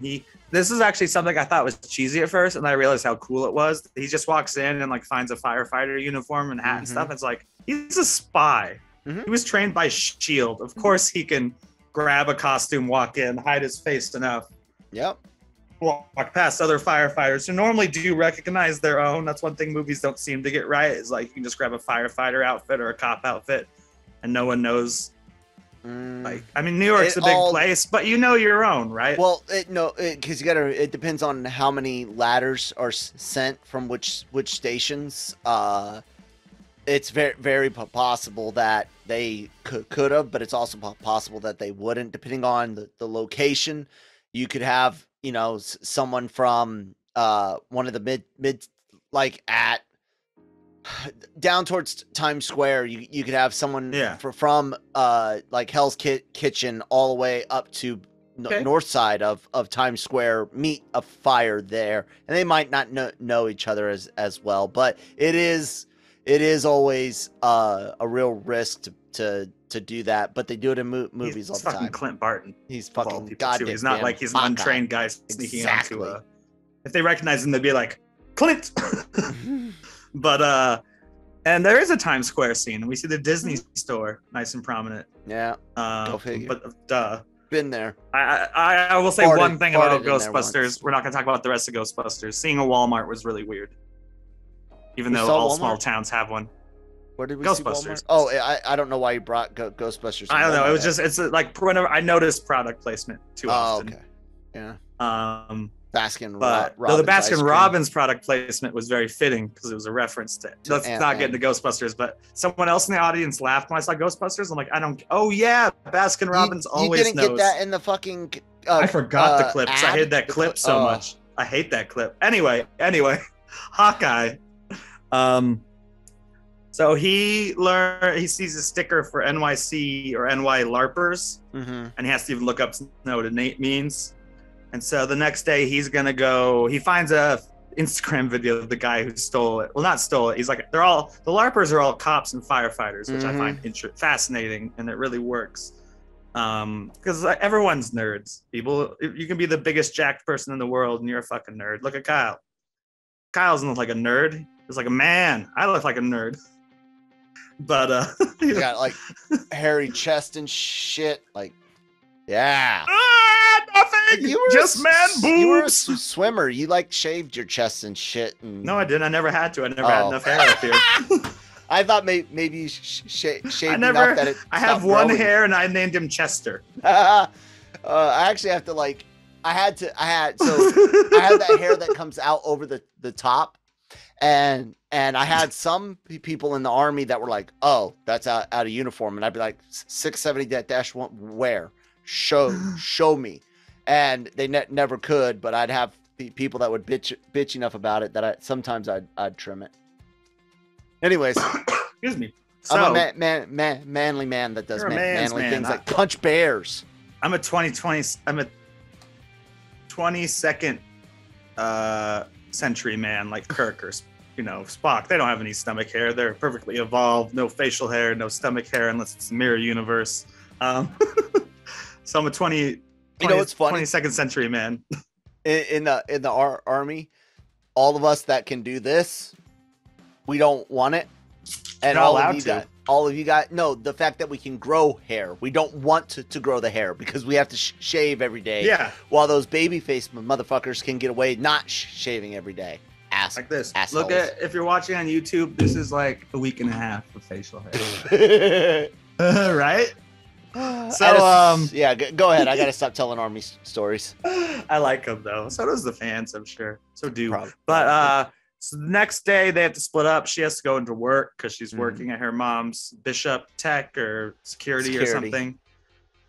This is actually something I thought was cheesy at first, and I realized how cool it was. He just walks in and like finds a firefighter uniform and hat and stuff. It's like, he's a spy. He was trained by S.H.I.E.L.D. Of course he can grab a costume, walk in, hide his face enough. Yep. walk past other firefighters who normally do recognize their own. That's one thing movies don't seem to get right, is like you can just grab a firefighter outfit or a cop outfit and no one knows. Like, I mean, New York's a big place, but you know your own, right? Well, because it depends on how many ladders are sent from which stations. It's very, very possible that they could have, but it's also possible that they wouldn't, depending on the location. You could have, someone from one of the mid like at down towards Times Square. You could have someone from like Hell's Kitchen all the way up to north side of Times Square meet a fire there, and they might not know each other as well. But it is always a real risk to do that. But they do it in movies all the time. Clint Barton. He's fucking goddamn. He's not like he's an untrained guy sneaking onto a. If they recognize him, they'd be like, Clint. But and there is a Times Square scene. We see the Disney store, nice and prominent. Yeah. Go figure. But been there. I will say one thing about Ghostbusters. We're not going to talk about the rest of Ghostbusters. Seeing a Walmart was really weird. Even though all small towns have one. Where did we Ghostbusters. see Walmart? Oh, I don't know why you brought Ghostbusters. I don't know. It was just, it's like whenever I noticed product placement too often. Okay. Yeah. Baskin Robbins. Though the Baskin Robbins product placement was very fitting because it was a reference to let's not get into Ghostbusters, but someone else in the audience laughed when I saw Ghostbusters. I'm like, oh yeah, Baskin Robbins always knows. You didn't get that in the fucking I forgot the clips. I hate that clip so much. I hate that clip. Anyway, Hawkeye. So he sees a sticker for NYC or NY LARPers, and he has to even look up to know what it means. And so the next day he's gonna go. He finds a Instagram video of the guy who stole it. Well, not stole it. He's like, the LARPers are all cops and firefighters, which I find fascinating, and it really works. Because everyone's nerds. People, you can be the biggest jacked person in the world, and you're a fucking nerd. Look at Kyle. Kyle doesn't look like a nerd. He's like a man. I look like a nerd. But you got like hairy chest and shit. Like, yeah. Nothing. You were just man boobs. You were a swimmer. You like shaved your chest and shit. And... No, I didn't. I never had to. I never had enough hair up here. I thought maybe you shaved enough that it. I have one hair, and I named him Chester. I actually have to like. I had I had that hair that comes out over the top, and I had some people in the army that were like, "Oh, that's out of uniform," and I'd be like, 670-1, where? Show me. And they never could, but I'd have people that would bitch enough about it that sometimes I'd trim it. Anyways, excuse me. So, I'm a manly man that does manly things like punch bears. I'm a 22nd century man, like Kirk or Spock. They don't have any stomach hair. They're perfectly evolved. No facial hair, no stomach hair, unless it's a mirror universe. So I'm a 22nd century man. In the army, all of us that can do this, we don't want it. And all of you guys, no, the fact that we can grow hair, we don't want to grow the hair because we have to shave every day. Yeah. While those babyface motherfuckers can get away not shaving every day. Like this. Assholes. Look at, if you're watching on YouTube, this is like a week and a half of facial hair. Right? So yeah, go ahead. I gotta stop telling army stories. I like them though. So does the fans, I'm sure. So do. But so the next day they have to split up. She has to go into work because she's working at her mom's Bishop Tech or security. Or something.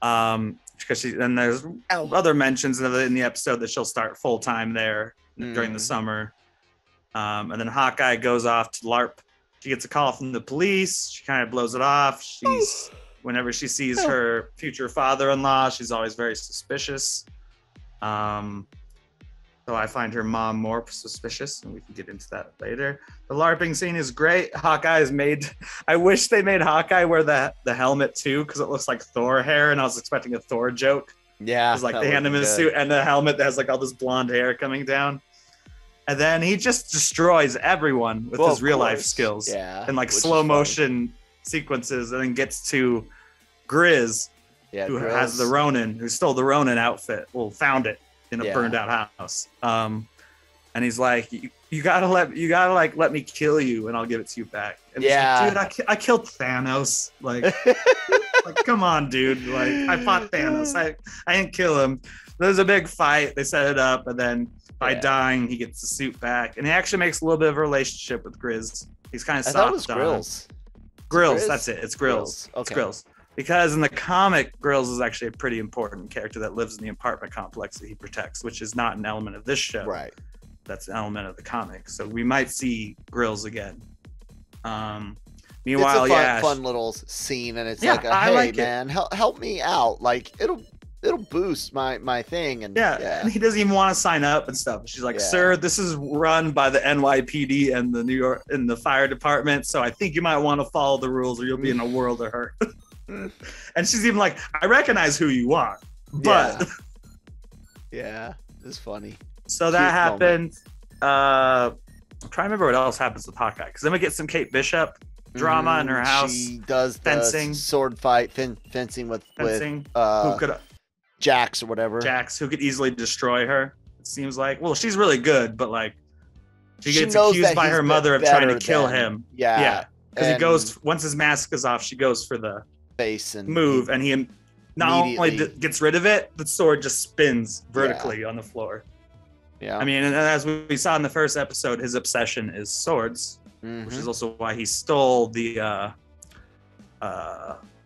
Because and there's other mentions in the episode that she'll start full time there during the summer. And then Hawkeye goes off to LARP. She gets a call from the police. She kind of blows it off. Whenever she sees her future father-in-law, she's always very suspicious. So I find her mom more suspicious, and we can get into that later. The LARPing scene is great. Hawkeye is made. I wish they made Hawkeye wear the helmet too, because it looks like Thor hair, and I was expecting a Thor joke. Yeah, it's like they hand him his suit and the helmet that has like all this blonde hair coming down. And then he just destroys everyone with his real life skills. Yeah. And like slow motion sequences, and then gets to Grizz, who has the Ronin, who stole the Ronin outfit. Well, found it in a burned out house. And he's like, you gotta let me kill you and I'll give it to you back. And he's like, dude, I killed Thanos. Like, like, come on, dude. Like, I fought Thanos. I didn't kill him. There's a big fight. They set it up, and then by dying, he gets the suit back. And he actually makes a little bit of a relationship with Grizz. He's kind of soft on Grills. Grills, that's it. It's Grills. Okay. It's Grills. Because in the comic, Grills is actually a pretty important character that lives in the apartment complex that he protects, which is not an element of this show. Right. That's an element of the comic. So we might see Grills again. Meanwhile, it's a fun little scene, and it's like, hey, like man, help me out. Like, it'll boost my thing. And and he doesn't even want to sign up and stuff. She's like, sir, this is run by the NYPD and the fire department, so I think you might want to follow the rules or you'll be in a world of hurt. And she's even like, I recognize who you are, but it's funny. So that happened. I'm trying to remember what else happens with Hawkeye, because then we get some Kate Bishop drama in her house. She does fencing, the sword fight, fencing with who could Jax or whatever. Jax, who could easily destroy her. It seems like. Well, she's really good, but like she gets accused by her mother of trying to kill him. Yeah. Because he goes, once his mask is off, she goes for the face and move, and he not only gets rid of it, the sword just spins vertically on the floor. Yeah. I mean, and as we saw in the first episode, his obsession is swords, which is also why he stole the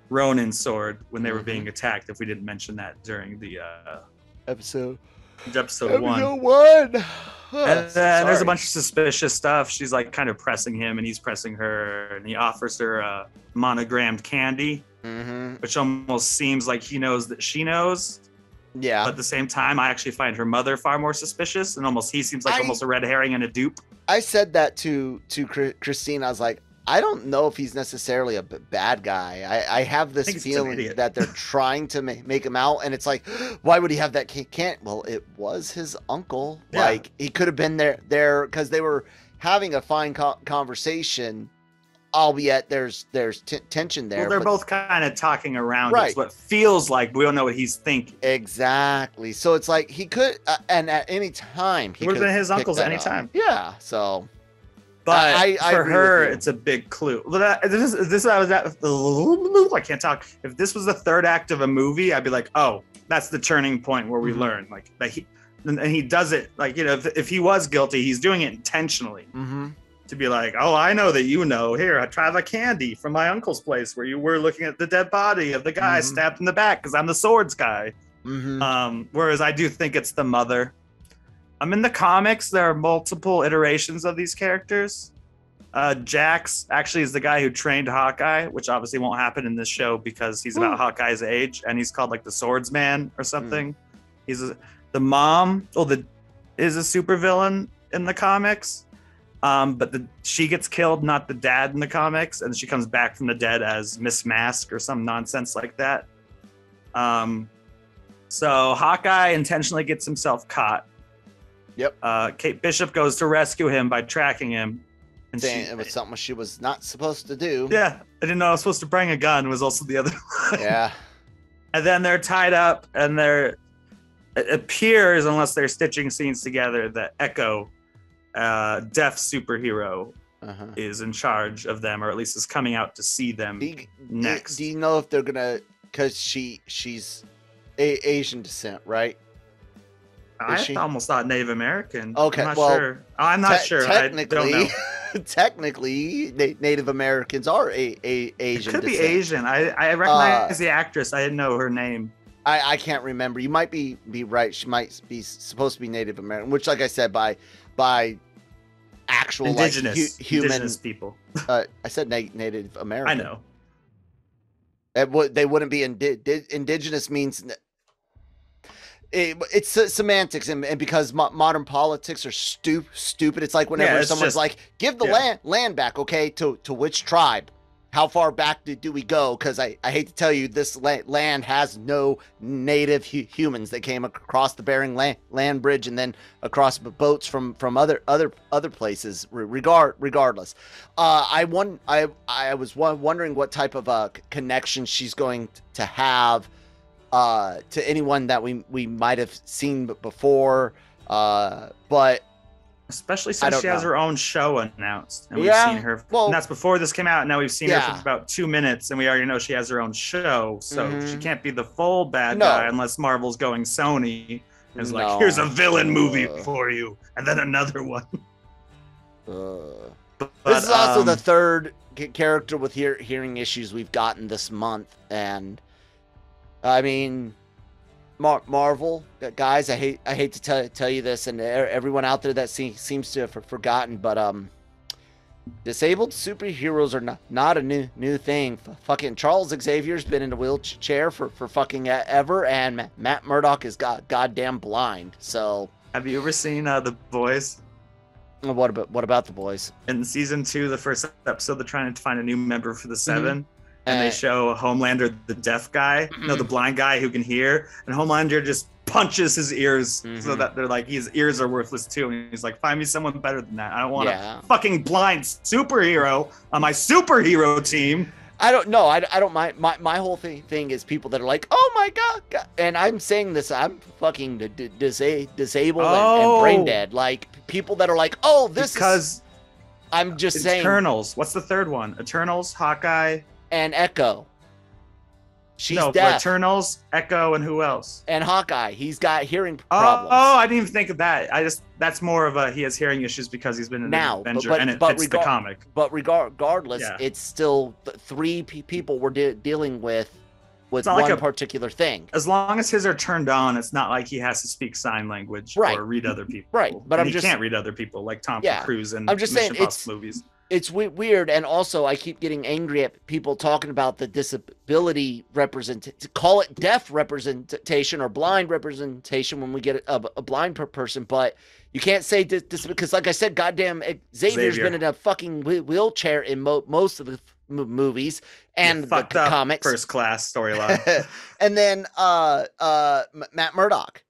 Ronin sword when they were being attacked, if we didn't mention that during the episode 1. And then there's a bunch of suspicious stuff. She's like kind of pressing him, and he's pressing her, and he offers her a monogrammed candy, which almost seems like he knows that she knows. Yeah. But at the same time, I actually find her mother far more suspicious, and he seems like almost a red herring and a dupe. I said that to Christine. I was like, I don't know if he's necessarily a bad guy. I have this feeling that they're trying to make him out, and it's like, why would he have that can't? Well, it was his uncle. Yeah. Like, he could have been there because they were having a fine conversation, albeit there's tension there. Well, they're both kind of talking around. Right. It's what feels like, but we don't know what he's thinking. Exactly. So it's like he could, and at any time he would have been his uncle's at any time. Yeah. So. But for her, it's a big clue. This I was at. I can't talk. If this was the third act of a movie, I'd be like, oh, that's the turning point where we learn. Like that he does it. Like, you know, if he was guilty, he's doing it intentionally to be like, oh, I know that you know. Here, I try the candy from my uncle's place where you were looking at the dead body of the guy stabbed in the back because I'm the swords guy. Whereas I do think it's the mother. In the comics, there are multiple iterations of these characters. Jax actually is the guy who trained Hawkeye, which obviously won't happen in this show because he's about Hawkeye's age, and he's called like the Swordsman or something. The mom, is a supervillain in the comics, but she gets killed, not the dad in the comics, and she comes back from the dead as Miss Mask or some nonsense like that. So Hawkeye intentionally gets himself caught. Yep. Kate Bishop goes to rescue him by tracking him. And it was something she was not supposed to do. Yeah. I didn't know I was supposed to bring a gun was also the other one. Yeah. And then they're tied up, and it appears, unless they're stitching scenes together, that Echo, deaf superhero, is in charge of them, or at least is coming out to see them next. Do you know if they're gonna, because she's Asian descent, right? I almost thought Native American. Okay, I'm not sure. Technically, I don't know. Technically, Native Americans are Asian. It could be Asian. I recognize the actress. I didn't know her name. I can't remember. You might be right. She might be supposed to be Native American, which, like I said, by actual indigenous indigenous people. I said Native American. I know. They wouldn't be indigenous means. It's semantics, and because modern politics are stupid. It's like whenever someone's like, give the land back, okay, to which tribe? How far back do we go? Because I hate to tell you, this land has no native humans that came across the Bering land bridge and then across boats from other places. Regardless, I was wondering what type of connection she's going to have to anyone that we might have seen before, but especially since she has her own show announced, and we've seen her. And that's before this came out. And now we've seen her for about 2 minutes, and we already know she has her own show, so she can't be the full bad guy unless Marvel's going Sony. And it's like, here's a villain movie for you, and then another one. But, this is also the third character with hearing issues we've gotten this month, and I mean, Marvel guys, I hate to tell you this, and everyone out there that seems to have forgotten, but disabled superheroes are not a new thing. Fucking Charles Xavier's been in a wheelchair for fucking ever, and Matt Murdock is goddamn blind. So, have you ever seen The Boys? What about The Boys? In season 2, the first episode, they're trying to find a new member for the Seven. And they show Homelander, the deaf guy, the blind guy who can hear, and Homelander just punches his ears so that they're like, his ears are worthless too. And he's like, find me someone better than that. I don't want a fucking blind superhero on my superhero team. I don't know. I don't mind. My whole thing is people that are like, oh my God. And I'm saying this, I'm fucking disabled and brain dead. Like, people that are like, oh, this because I'm just saying. Eternals. What's the third one? Eternals, Hawkeye. And Echo. She's deaf. Eternals, Echo, and who else? And Hawkeye. He's got hearing problems. Oh, I didn't even think of that. That's more of a, he has hearing issues because he's been in the Avenger, and it fits the comic. But regardless, it's still 3 people we're dealing with one like particular thing. As long as his are turned on, it's not like he has to speak sign language or read other people. Right, but he can't read other people like Tom Cruise in Mission Impossible movies. It's weird, and also I keep getting angry at people talking about the disability representation. Call it deaf representation or blind representation when we get a blind person, but you can't say this because, like I said, goddamn Xavier's been in a fucking wheelchair in most of the movies and the comics. First class storyline. And then Matt Murdock.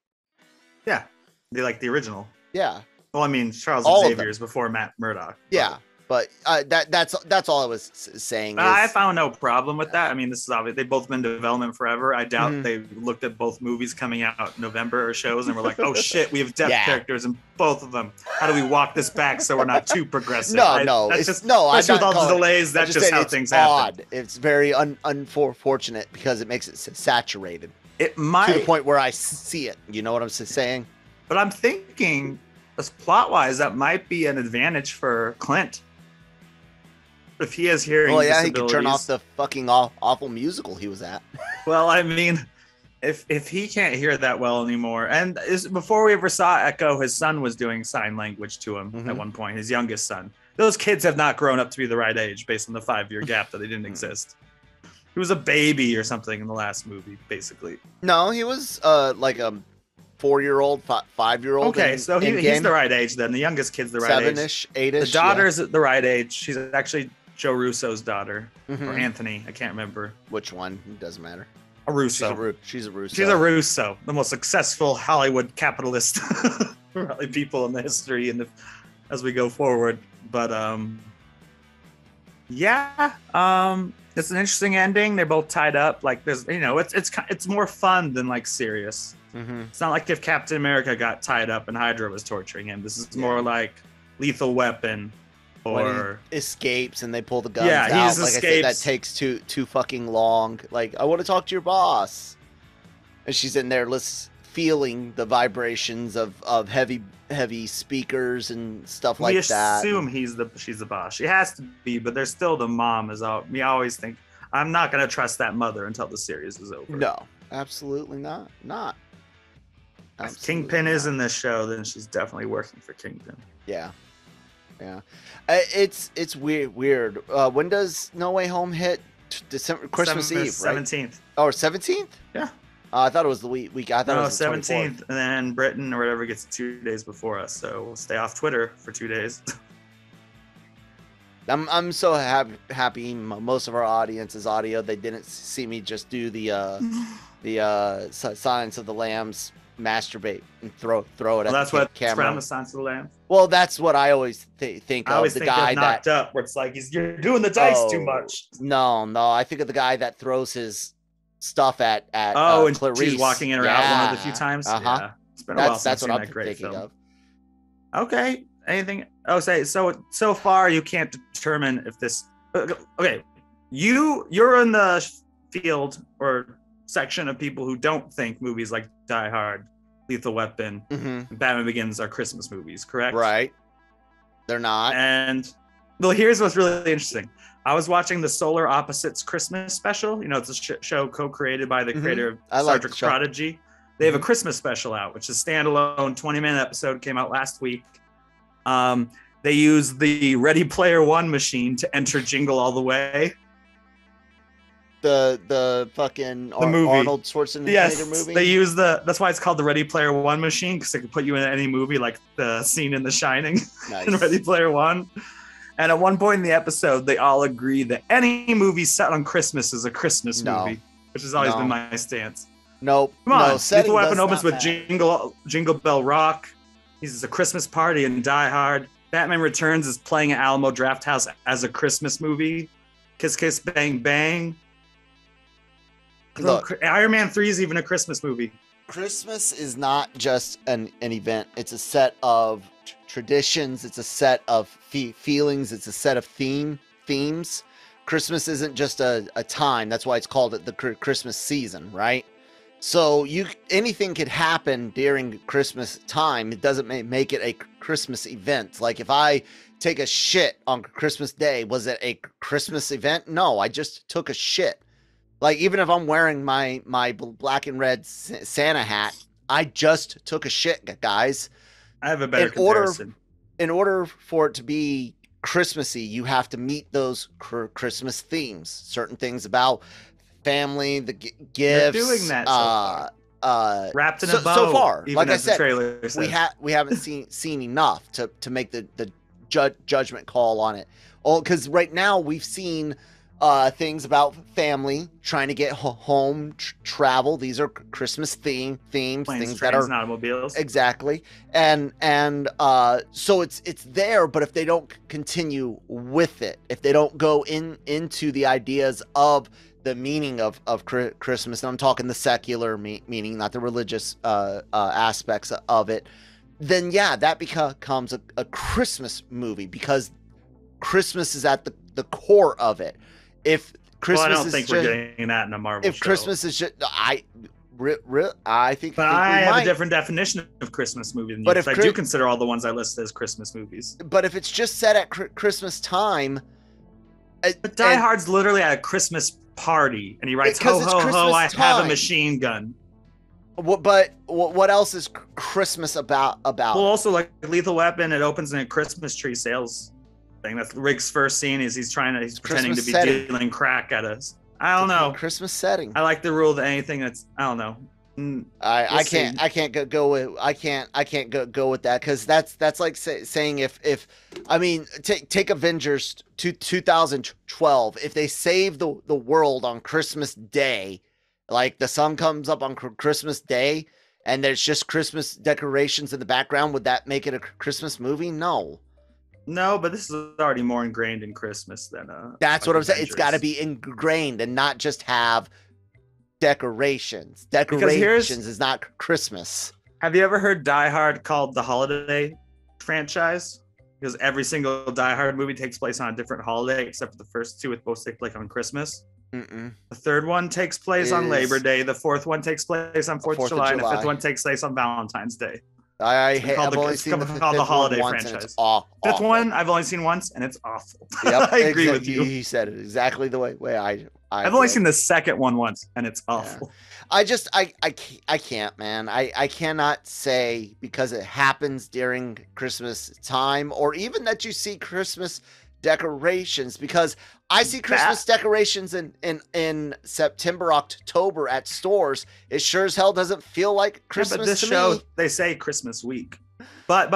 Yeah, they like the original. Yeah. Well, I mean, Charles Xavier's before Matt Murdock. Yeah. But that's all I was saying. I found no problem with that. I mean, this is obvious. They've both been in development forever. I doubt they looked at both movies coming out in November or shows and were like, oh shit, we have deaf characters in both of them. How do we walk this back so we're not too progressive? Especially with all the delays, that's just how things happen. It's very unfortunate because it makes it saturated. It might. To the point where I see it. You know what I'm saying? But I'm thinking, plot-wise, that might be an advantage for Clint. If he has hearing disabilities. He could turn off the fucking awful musical he was at. Well, I mean, if he can't hear that well anymore, and before we ever saw Echo, his son was doing sign language to him at one point, his youngest son. Those kids have not grown up to be the right age based on the 5-year gap that they didn't exist. He was a baby or something in the last movie, basically. No, he was like a 4-year-old, 5-year-old. Okay, so he's the right age then. The youngest kid's the right age. 7-ish, 8-ish. The daughter's the right age. She's actually Joe Russo's daughter, or Anthony. I can't remember. Which one? It doesn't matter. A Russo. She's a Russo. She's a Russo, the most successful Hollywood capitalist probably people in the history as we go forward. But it's an interesting ending. They're both tied up. Like there's, it's more fun than like serious. It's not like if Captain America got tied up and Hydra was torturing him. This is more like Lethal Weapon. Or he escapes and they pull the guns out. Like escapes. I said, that takes too fucking long. Like, I want to talk to your boss. And she's in there feeling the vibrations of heavy speakers and stuff like that. We assume she's the boss. She has to be, but there's still the mom. We always think, I'm not going to trust that mother until the series is over. No, absolutely not. If Kingpin is in this show, then she's definitely working for Kingpin. Yeah. It's weird. When does No Way Home hit? Christmas Eve, right? 17th. Oh, 17th? Yeah. I thought it was the week. I thought it was the 17th, and then Britain or whatever gets 2 days before us. So we'll stay off Twitter for 2 days. I'm so happy. Most of our audience is audio. They didn't see me just do the Silence of the Lambs masturbate and throw it at that's the what camera. Around the Silence of the Lambs. Well, that's what I always think of. I always the think guy of Knocked Up, where it's like you're doing the dice too much. No, I think of the guy that throws his stuff at and Clarice. She's walking in or out one of the few times. Yeah, it's been a while since I've seen that great film. Of. Okay, anything? Oh, so far you can't determine if this. Okay, you're in the field or section of people who don't think movies like Die Hard, Lethal Weapon, and Batman Begins are Christmas movies, correct? Right. They're not. And well, here's what's really interesting. I was watching the Solar Opposites Christmas special. You know, it's a show co-created by the creator of Star Trek Prodigy. They have a Christmas special out, which is a standalone 20-minute episode, came out last week. They use the Ready Player One machine to enter Jingle All the Way. The fucking movie. Arnold Schwarzenegger movie. They use that's why it's called the Ready Player One machine, because they can put you in any movie, like the scene in The Shining. Nice. In Ready Player One. And at one point in the episode, they all agree that any movie set on Christmas is a Christmas movie, which has always been my stance. Nope. Come on. Lethal Weapon opens with Jingle Bell Rock. He's a Christmas party in Die Hard. Batman Returns is playing at Alamo Drafthouse as a Christmas movie. Kiss Kiss Bang Bang. Look, Iron Man 3 is even a Christmas movie. Christmas is not just an event. It's a set of traditions. It's a set of feelings. It's a set of themes. Christmas isn't just a time. That's why it's called the Christmas season, right? So anything could happen during Christmas time. It doesn't make it a Christmas event. Like if I take a shit on Christmas Day, was it a Christmas event? No, I just took a shit. Like even if I'm wearing my black and red Santa hat, I just took a shit, guys. I have a better comparison. In order for it to be Christmassy, you have to meet those Christmas themes. Certain things about family, the gifts. You're doing that so far. Wrapped in a bow. So far, even like I as the said, trailer we haven't seen enough to make the judgment call on it. Because right now we've seen things about family trying to get home, travel. These are Christmas themes, Planes, things trains, that are and automobiles. Exactly, and so it's there. But if they don't continue with it, if they don't go into the ideas of the meaning of Christmas, and I'm talking the secular meaning, not the religious aspects of it, then that becomes a Christmas movie, because Christmas is at the core of it. If Christmas I don't think we're getting that in a Marvel show. If Christmas is just, I think. But I have a different definition of Christmas movie than you. But I do consider all the ones I listed as Christmas movies. But if it's just set at Christmas time, but Die Hard's literally at a Christmas party, and he writes, "Ho ho ho! I have a machine gun." But what else is Christmas about? Well, also like Lethal Weapon, it opens in a Christmas tree sales thing. That's Rick's first scene. He's pretending to be dealing crack at us. I don't know. Christmas setting. I like the rule that anything that's, I don't know. I can't go with that, because that's like saying if I mean take Avengers to 2012, if they save the world on Christmas Day, like the sun comes up on Christmas Day and there's just Christmas decorations in the background, would that make it a Christmas movie? No, but this is already more ingrained in Christmas than that's what I'm saying. It's got to be ingrained and not just have decorations. Decorations is not Christmas. Have you ever heard Die Hard called the holiday franchise? Because every single Die Hard movie takes place on a different holiday, except for the first two, which both take place on Christmas. Mm-mm. The third one takes place on Labor Day. The fourth one takes place on 4th of July. And the fifth one takes place on Valentine's Day. It's called the holiday franchise. Fifth one I've only seen once, and it's awful. Yep, I agree with you. He said it exactly the way I've only seen the second one once, and it's awful. Yeah. I can't, man. I cannot say because it happens during Christmas time, or even that you see Christmas decorations, because I see Christmas decorations in September, October at stores. It sure as hell doesn't feel like Christmas. But this show, they say Christmas week. But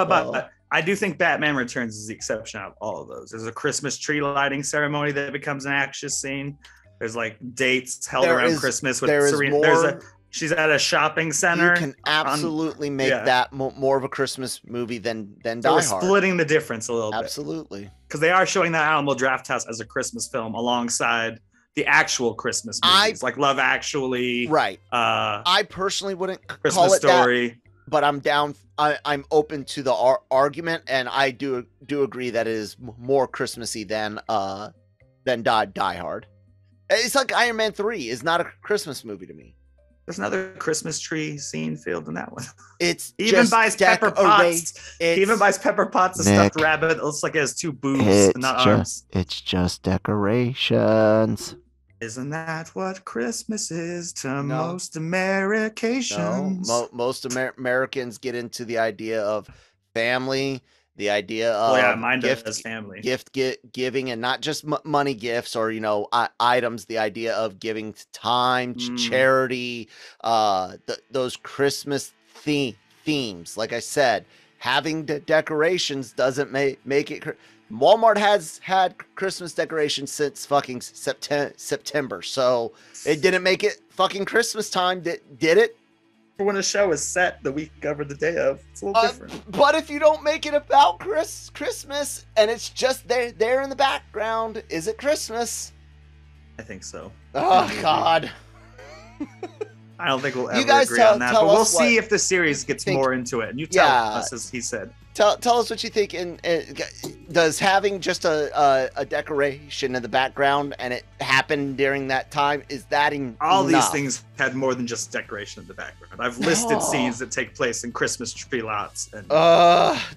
I do think Batman Returns is the exception out of all of those. There's a Christmas tree lighting ceremony that becomes an action scene. There's like dates held around Christmas with Serena. She's at a shopping center. You can absolutely make that more of a Christmas movie than Die Hard. We're splitting the difference a little bit. Absolutely. Because they are showing that Alamo Drafthouse as a Christmas film alongside the actual Christmas movies, like Love Actually. Right. I personally wouldn't Christmas call it Story. That, but I'm down. I'm open to the argument, and I do agree that it is more Christmassy than Die Hard. It's like Iron Man 3 is not a Christmas movie to me. There's another Christmas tree scene filled in that one. It's he even buys pepper pots. He even buys pepper pots, a stuffed rabbit. It looks like it has two boobs, not arms. It's just decorations. Isn't that what Christmas is to most Americans? No, most Americans get into the idea of family, the idea of gift giving, and not just money gifts or items. The idea of giving time, charity, those Christmas themes. Like I said, having decorations doesn't make it. Walmart has had Christmas decorations since fucking September, so it didn't make it fucking Christmas time. Did it? For when a show is set the week of or the day of, it's a little different. But if you don't make it about Christmas and it's just there in the background, is it Christmas? I think so. Oh God. I don't think we'll ever agree on that, but we'll see if the series gets more into it. And you tell us, as he said. Tell us what you think. Does having just a decoration in the background and it happened during that time, is that enough? All these things had more than just decoration in the background. I've listed scenes that take place in Christmas tree lots. And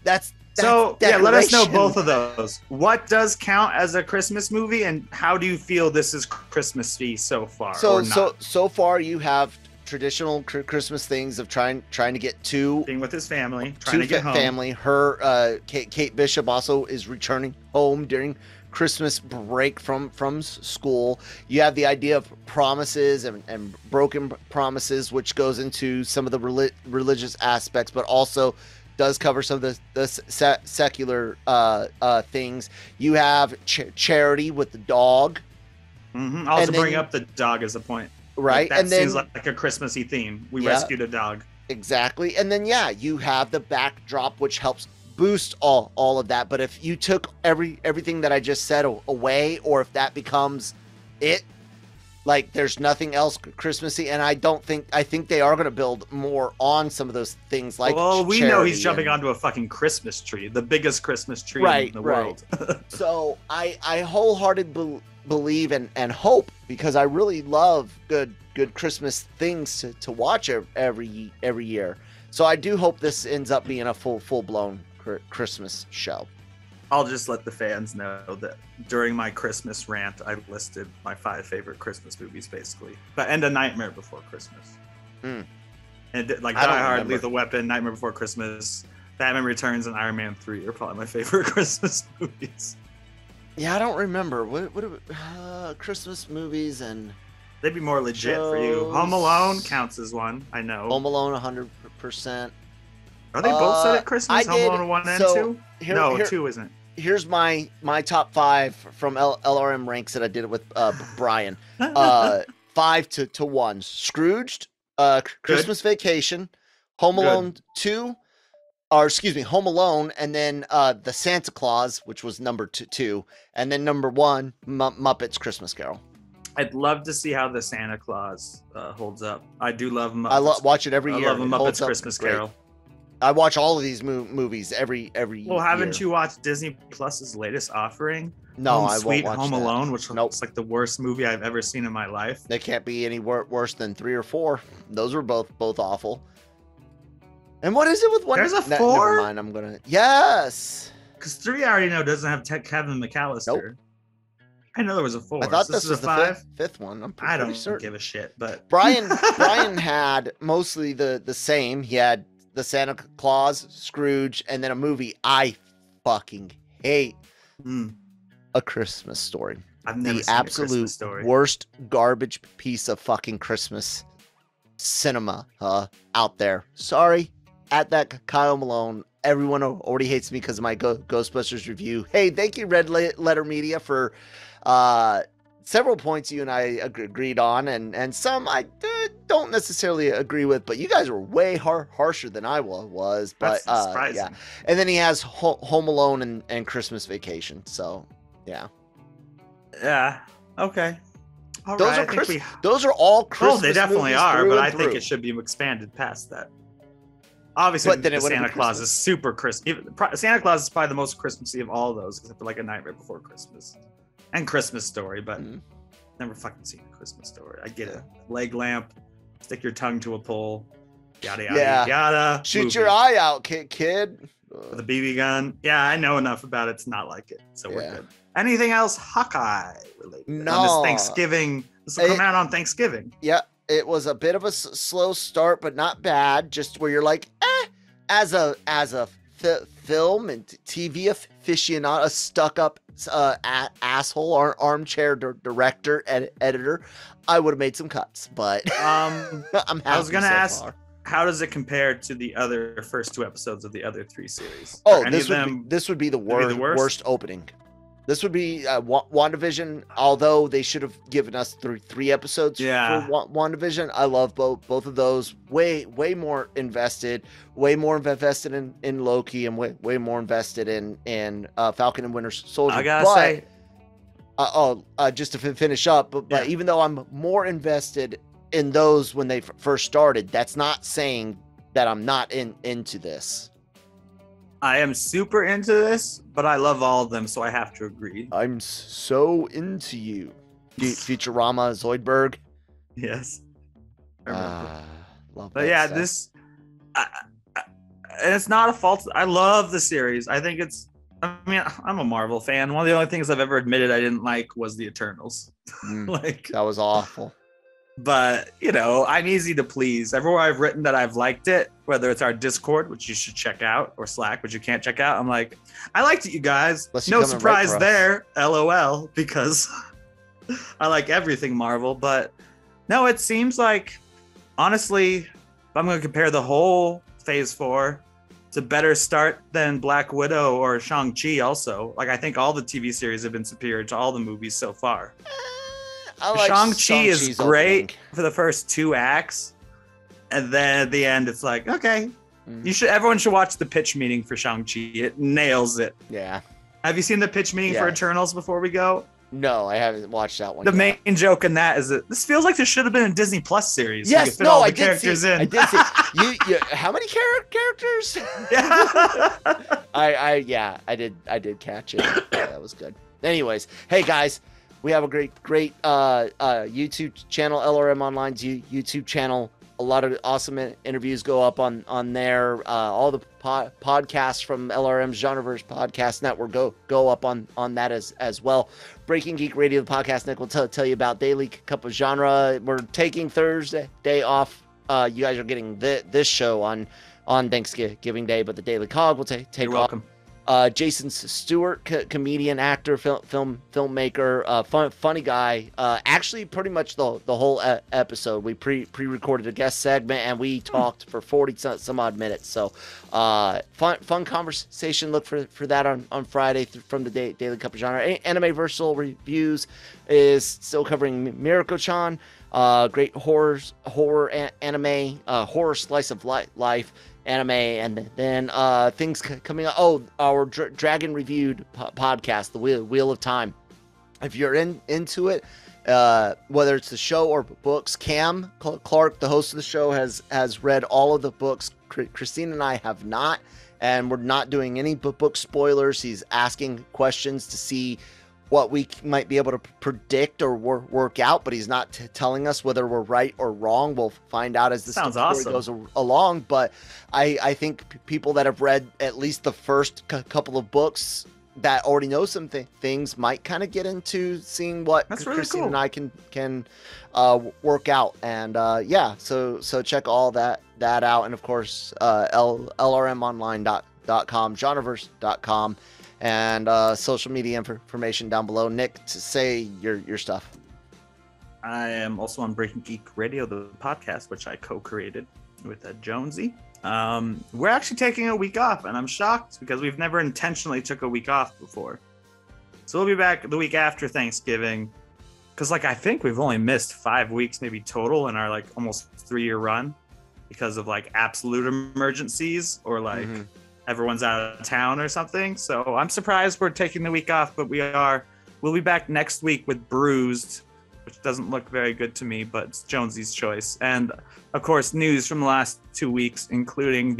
that's let us know both of those. What does count as a Christmas movie, and how do you feel this is Christmassy so far? So far you have traditional Christmas things of trying to get being with his family, trying to get home. Family. Her Kate Bishop also is returning home during Christmas break from school. You have the idea of promises and broken promises, which goes into some of the religious aspects, but also does cover some of the secular things. You have charity with the dog. Mm-hmm. I'll also bring up the dog as a point. Right. That seems like a Christmassy theme. We rescued a dog. Exactly. And then, you have the backdrop, which helps boost all of that. But if you took everything that I just said away, or if that becomes it, like there's nothing else Christmassy. And I think they are going to build more on some of those things. Like, we know he's jumping onto a fucking Christmas tree, the biggest Christmas tree in the world. So I wholeheartedly believe and hope, because I really love good Christmas things to watch every year. So I do hope this ends up being a full-blown Christmas show. I'll just let the fans know that during my Christmas rant, I listed my 5 favorite Christmas movies, basically. But A Nightmare Before Christmas. And Die Hard, Lethal Weapon, Nightmare Before Christmas, Batman Returns, and Iron Man 3 are probably my favorite Christmas movies. Yeah, I don't remember. What Christmas movies and... They'd be more legit for you. Home Alone counts as one, I know. Home Alone 100%. Are they both set at Christmas? Home Alone 1 and 2? No, 2 isn't. Here's my top 5 from LRM ranks that I did it with Brian. 5 to 1. Scrooged, Christmas Vacation, Home Alone 2... Home Alone, and then the Santa Claus, which was number 2, and then number 1, Muppets Christmas Carol. I'd love to see how the Santa Claus holds up. I do love Muppets. I watch it every year. I love Muppets Christmas Carol. I watch all of these movies every year. Well, haven't you watched Disney Plus's latest offering? No, I won't watch Home that. Alone, which looks like the worst movie I've ever seen in my life. They can't be any worse than 3 or 4. Those were both awful. And what is it with one? There's a 4? Never mind. Yes. Because 3 I already know doesn't have Kevin McAllister. Nope. I know there was a 4. I thought this was the 5? Fifth one. I don't give a shit. But Brian had mostly the same. He had the Santa Claus, Scrooge, and then a movie I fucking hate. A Christmas Story. I've never seen the absolute worst garbage piece of fucking Christmas cinema out there. Sorry. At that Kyle Malone, everyone already hates me because of my Ghostbusters review. Hey, thank you, Red Letter Media, for several points you and I agreed on, and some I don't necessarily agree with, but you guys were way harsher than I was. But that's surprising. Yeah. And then he has Home Alone and Christmas Vacation. So, yeah. Yeah. Okay. Those are all Christmas. Oh, they definitely movies are, but I through. think it should be expanded past that. Obviously, the Santa Claus is super Christmas. Santa Claus is probably the most Christmassy of all of those, except for like A Nightmare Before Christmas and Christmas Story. But never fucking seen a Christmas Story. I get it. Leg lamp, stick your tongue to a pole, yada yada yada. Shoot your eye out, kid. With a BB gun. Yeah, I know enough about it to not like it, so we're good. Anything else Hawkeye related? No. On this Thanksgiving. This will come out on Thanksgiving. Yeah, it was a bit of a slow start, but not bad. Just where you're like, as a film and TV aficionado, a stuck-up asshole or armchair director, editor, I would have made some cuts. But I'm happy. I was gonna ask. Far. How does it compare to the other first 2 episodes of the other 3 series? Oh, this would be the worst opening. This would be WandaVision, although they should have given us 3 episodes for WandaVision. I love both of those. Way more invested. Way more invested in Loki, and way more invested in Falcon and Winter Soldier. I gotta say, just to finish up, but even though I'm more invested in those when they first started, that's not saying that I'm not into this. I am super into this, but I love all of them, so I have to agree. I'm so into you. Futurama, Zoidberg. Yes. Love but that yeah, stuff. this and it's not a fault. I love the series. I think I'm a Marvel fan. One of the only things I've ever admitted I didn't like was the Eternals. That was awful. But, I'm easy to please. Everywhere I've written that I've liked it, whether it's our Discord, which you should check out, or Slack, which you can't check out, I'm like, I liked it, you guys. No surprise there, LOL, because I like everything Marvel. But no, it seems like, honestly, if I'm going to compare the whole Phase 4, it's a better start than Black Widow or Shang-Chi also. Like, I think all the TV series have been superior to all the movies so far. Like Shang-Chi is great for the first 2 acts, and then at the end it's like, okay, everyone should watch the pitch meeting for Shang-Chi. It nails it. Yeah. Have you seen the pitch meeting for Eternals before we go? No, I haven't watched that one. The main joke in that is that this feels like this should have been a Disney Plus series. Yes, so I did see. I did see. You how many characters? Yeah. I did catch it. Yeah, that was good. Anyways, hey guys. We have a great YouTube channel, LRM Online's YouTube channel. A lot of awesome interviews go up on there. All the podcasts from LRM's Genreverse Podcast Network go up on that as well. Breaking Geek Radio, the podcast Nick will tell you about Daily Cup of Genre. We're taking Thursday off. You guys are getting this show on Thanksgiving Day, but the Daily Cog will take You're off. welcome. Jason Stewart, comedian, actor, filmmaker, funny guy. Actually, pretty much the whole episode, we pre-recorded a guest segment and we talked for 40 some odd minutes. So, fun conversation. Look for that on Friday from the Daily Cup of Genre. Anime Versal Reviews is still covering Miracle-chan. Great horror anime, horror slice of life. Anime, and then things coming up. Our Dragon Reviewed podcast, the Wheel of Time. If you're into it, whether it's the show or books, Cam Clark, the host of the show, has read all of the books. Christine and I have not, and we're not doing any book spoilers. He's asking questions to see what we might be able to predict or work out, but he's not telling us whether we're right or wrong. We'll find out as the story goes along. But I think people that have read at least the first couple of books that already know some things might kind of get into seeing what Christine and I can work out. And so check all that out. And of course, LRMonline.com, Genreverse.com. And social media information down below. Nick, to say your stuff. I am also on Breaking Geek Radio, the podcast, which I co-created with Jonesy. We're actually taking a week off, and I'm shocked because we've never intentionally took a week off before. So we'll be back the week after Thanksgiving, because I think we've only missed 5 weeks maybe total in our almost 3-year run because of absolute emergencies or everyone's out of town or something. So I'm surprised we're taking the week off, but we'll be back next week with Bruised, which doesn't look very good to me, but it's Jonesy's choice. And of course, news from the last 2 weeks, including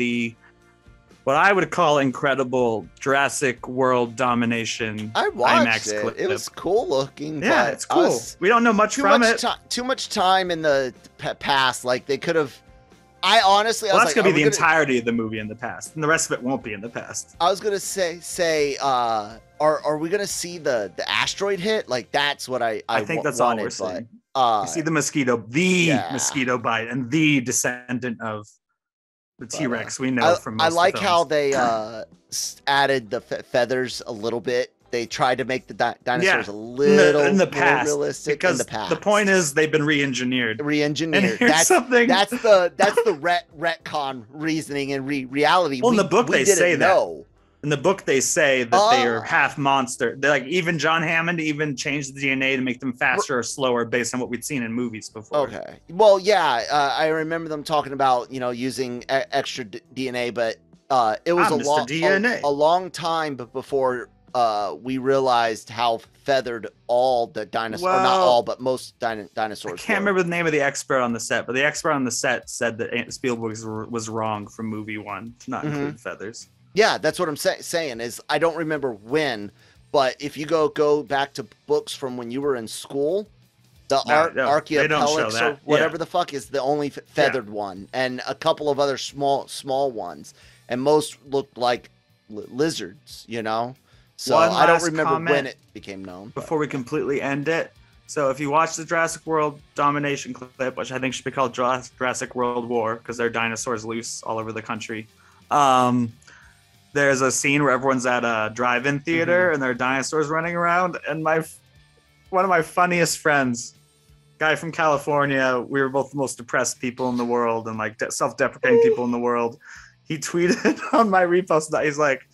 what I would call incredible Jurassic World domination. I watched IMAX it. clip. It was cool looking. Yeah, it's cool. We don't know much from it. Too much time in the past. Like they could have. I honestly, well, I was that's like, gonna be the entirety of the movie in the past, and the rest of it won't be in the past. I was gonna say, are we gonna see the asteroid hit? Like that's what I think that's wanted, all we're seeing. You see the mosquito bite, and the descendant of the T-Rex we know from most I like of the how films. they added the feathers a little bit. They tried to make the dinosaurs a little in the more past, realistic because in the past. The point is they've been re-engineered. That's something. That's the retcon reasoning and reality. Well, in the book they say that. Know. In the book they say that they are half monster. They're like, even John Hammond even changed the DNA to make them faster or slower based on what we'd seen in movies before. Okay. Well, yeah, I remember them talking about using extra DNA, but it was a long time before we realized how feathered all the dinosaurs, not all, but most dinosaurs. I can't remember the name of the expert on the set, but the expert on the set said that Spielberg was wrong from movie 1 to not include feathers. Yeah, that's what I'm saying is I don't remember when, but if you go back to books from when you were in school, the Archaeopelix or whatever the fuck is the only feathered one, and a couple of other small ones, and most looked like lizards, So I don't remember when it became known. Before we completely end it, so if you watch the Jurassic World domination clip, which I think should be called Jurassic World War, because there are dinosaurs loose all over the country, there's a scene where everyone's at a drive-in theater and there are dinosaurs running around, and one of my funniest friends, guy from California, we were both the most depressed people in the world and like self-deprecating people in the world. He tweeted on my repost that he's like,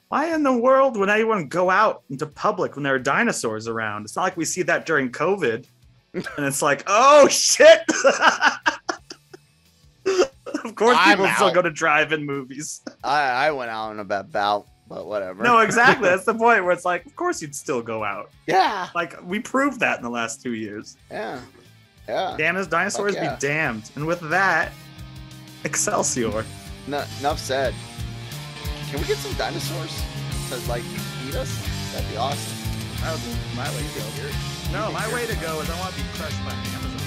why in the world would anyone go out into public when there are dinosaurs around? It's not like we see that during COVID. And it's like, oh shit. Of course people still go to drive-in movies. I went out and about, but whatever. No, exactly. That's the point where it's like, of course you'd still go out. Yeah. Like, we proved that in the last 2 years. Yeah. Damn those dinosaurs be damned. And with that, Excelsior. Enough said. Can we get some dinosaurs to, eat us? That'd be awesome. That would be my way to go here. No, my way to go is I want to be crushed by Amazon.